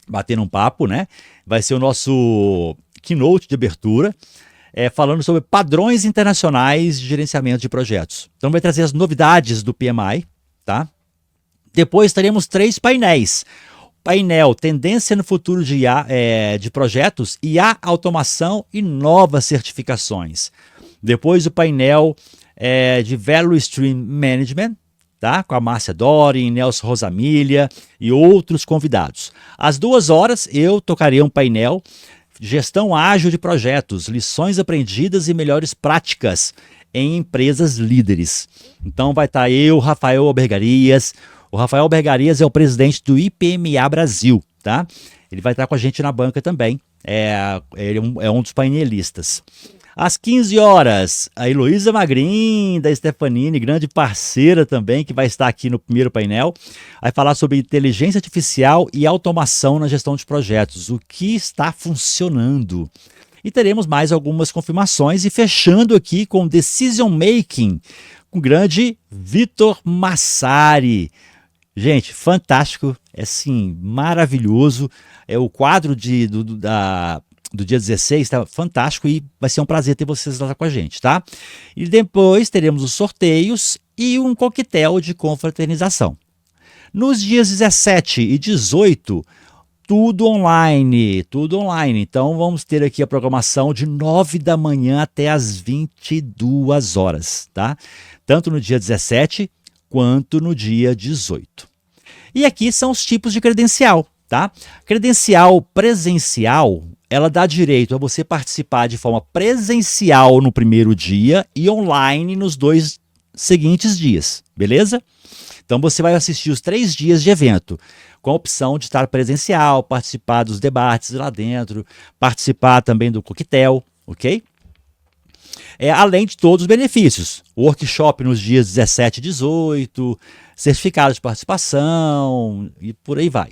Speaker 1: batendo um papo, né? Vai ser o nosso keynote de abertura, falando sobre padrões internacionais de gerenciamento de projetos. Então vai trazer as novidades do PMI, tá? Depois teremos 3 painéis. Painel Tendência no Futuro de Projetos, IA, Automação e Novas Certificações. Depois o painel de Value Stream Management, tá? Com a Márcia Dorin, Nelson Rosamilha e outros convidados. Às 2 horas eu tocarei um painel Gestão Ágil de Projetos, Lições Aprendidas e Melhores Práticas em Empresas Líderes. Então vai estar eu, Rafael Albergarias. O Rafael Albergarias é o presidente do IPMA Brasil, tá? Ele vai estar com a gente na banca também. Ele é um dos painelistas. Às 15 horas, a Heloísa Magrin, da Stefanini, grande parceira também, que vai estar aqui no primeiro painel, vai falar sobre inteligência artificial e automação na gestão de projetos, o que está funcionando. E teremos mais algumas confirmações e fechando aqui com Decision Making, com o grande Vitor Massari. Gente, fantástico, é assim, maravilhoso. O quadro do dia 16 está fantástico e vai ser um prazer ter vocês lá com a gente, tá? E depois teremos os sorteios e um coquetel de confraternização. Nos dias 17 e 18, tudo online. Então vamos ter aqui a programação de 9 da manhã até as 22 horas, tá? Tanto no dia 17 quanto no dia 18. E aqui são os tipos de credencial, tá? Credencial presencial, ela dá direito a você participar de forma presencial no primeiro dia e online nos 2 seguintes dias, beleza? Então você vai assistir os 3 dias de evento, com a opção de estar presencial, participar dos debates lá dentro, participar também do coquetel, ok? Além de todos os benefícios, workshop nos dias 17 e 18, certificado de participação e por aí vai.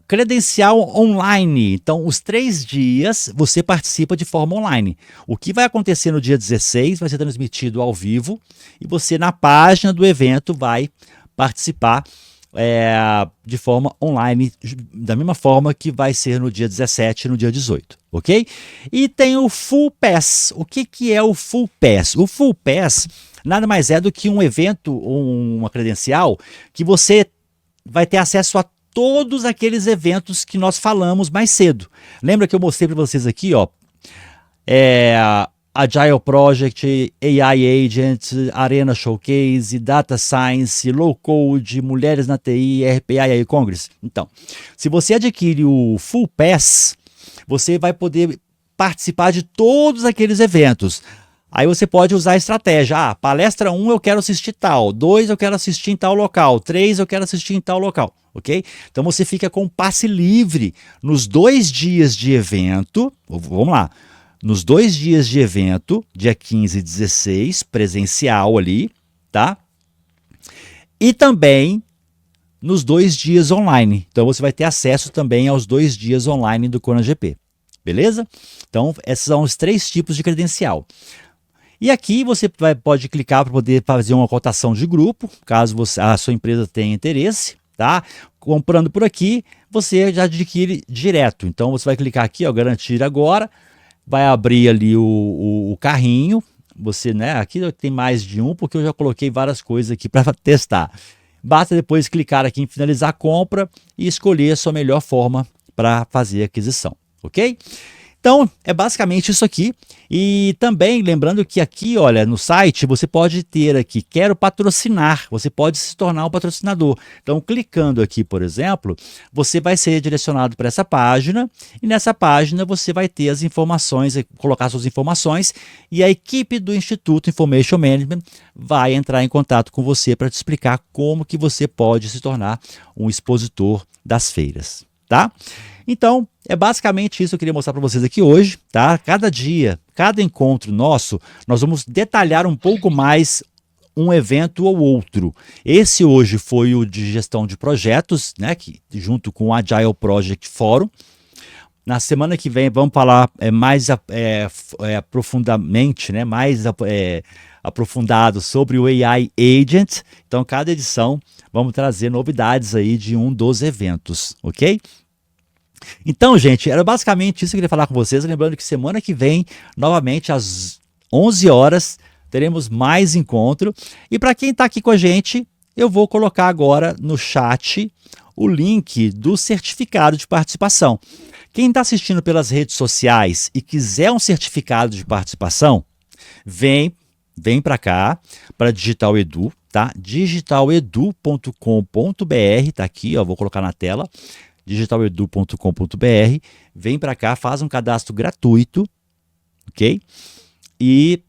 Speaker 1: Credencial online, então os 3 dias você participa de forma online. O que vai acontecer no dia 16 vai ser transmitido ao vivo e você na página do evento vai participar de forma online, da mesma forma que vai ser no dia 17 e no dia 18, ok? E tem o Full Pass. O que é o Full Pass? O Full Pass nada mais é do que um evento, uma credencial, que você vai ter acesso a todos aqueles eventos que nós falamos mais cedo. Lembra que eu mostrei para vocês aqui, ó, Agile Project, AI Agent, Arena Showcase, Data Science, Low Code, Mulheres na TI, RPA e AI Congress. Então, se você adquire o Full Pass, você vai poder participar de todos aqueles eventos. Aí você pode usar a estratégia. Palestra 1 eu quero assistir tal, 2 eu quero assistir em tal local, 3 eu quero assistir em tal local, ok? Então você fica com passe livre nos 2 dias de evento. Vamos lá. Nos 2 dias de evento, dia 15 e 16, presencial ali, tá? E também nos 2 dias online. Então você vai ter acesso também aos 2 dias online do Kona GP, beleza? Então esses são os 3 tipos de credencial. E aqui você pode clicar para poder fazer uma cotação de grupo, caso a sua empresa tenha interesse, tá? Comprando por aqui, você já adquire direto. Então você vai clicar aqui, ó, garantir agora, vai abrir ali o carrinho. Você, né? Aqui tem mais de um, porque eu já coloquei várias coisas aqui para testar. Basta depois clicar aqui em finalizar a compra e escolher a sua melhor forma para fazer a aquisição, ok? Então, é basicamente isso aqui. E também lembrando que aqui, olha, no site você pode ter aqui, quero patrocinar, você pode se tornar um patrocinador. Então, clicando aqui, por exemplo, você vai ser direcionado para essa página e nessa página você vai ter as informações, colocar suas informações e a equipe do Instituto Information Management vai entrar em contato com você para te explicar como que você pode se tornar um expositor das feiras, tá? Então, é basicamente isso que eu queria mostrar para vocês aqui hoje, tá? Cada dia, cada encontro nosso, nós vamos detalhar um pouco mais um evento ou outro. Esse hoje foi o de gestão de projetos, né? Junto com o Agile Project Forum. Na semana que vem vamos falar mais profundamente, né? Mais aprofundado sobre o AI Agent. Então, cada edição vamos trazer novidades aí de um dos eventos, ok? Então, gente, era basicamente isso que eu queria falar com vocês. Lembrando que semana que vem, novamente às 11 horas, teremos mais encontro. E para quem está aqui com a gente, eu vou colocar agora no chat o link do certificado de participação. Quem está assistindo pelas redes sociais e quiser um certificado de participação, vem para cá, para Digital Edu, tá? digitaledu.com.br, tá aqui, ó, vou colocar na tela. digitaledu.com.br, vem para cá, faz um cadastro gratuito, ok? E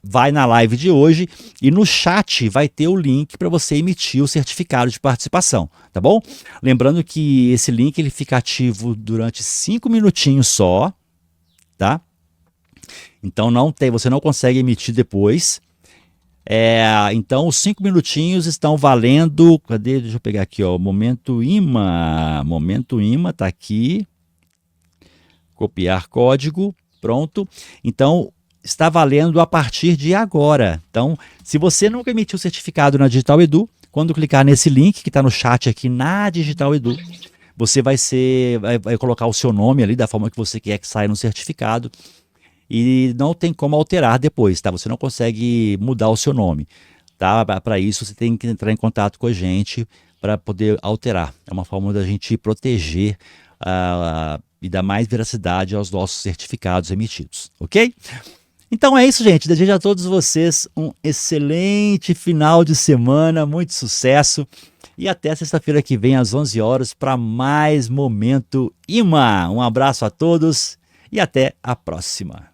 Speaker 1: vai na live de hoje e no chat vai ter o link para você emitir o certificado de participação, tá bom? Lembrando que esse link ele fica ativo durante 5 minutinhos só, tá? Então você não consegue emitir depois. Então os 5 minutinhos estão valendo. Cadê? Deixa eu pegar aqui, ó. Momento Imma tá aqui. Copiar código, pronto. Então está valendo a partir de agora. Então, se você nunca emitiu o certificado na Digital Edu, quando clicar nesse link que está no chat aqui na Digital Edu, você vai colocar o seu nome ali da forma que você quer que saia no certificado. E não tem como alterar depois, tá? Você não consegue mudar o seu nome, tá? Para isso você tem que entrar em contato com a gente para poder alterar. É uma forma da gente proteger e dar mais veracidade aos nossos certificados emitidos, ok? Então é isso, gente. Desejo a todos vocês um excelente final de semana, muito sucesso e até sexta-feira que vem às 11 horas para mais Momento Imma. Um abraço a todos e até a próxima.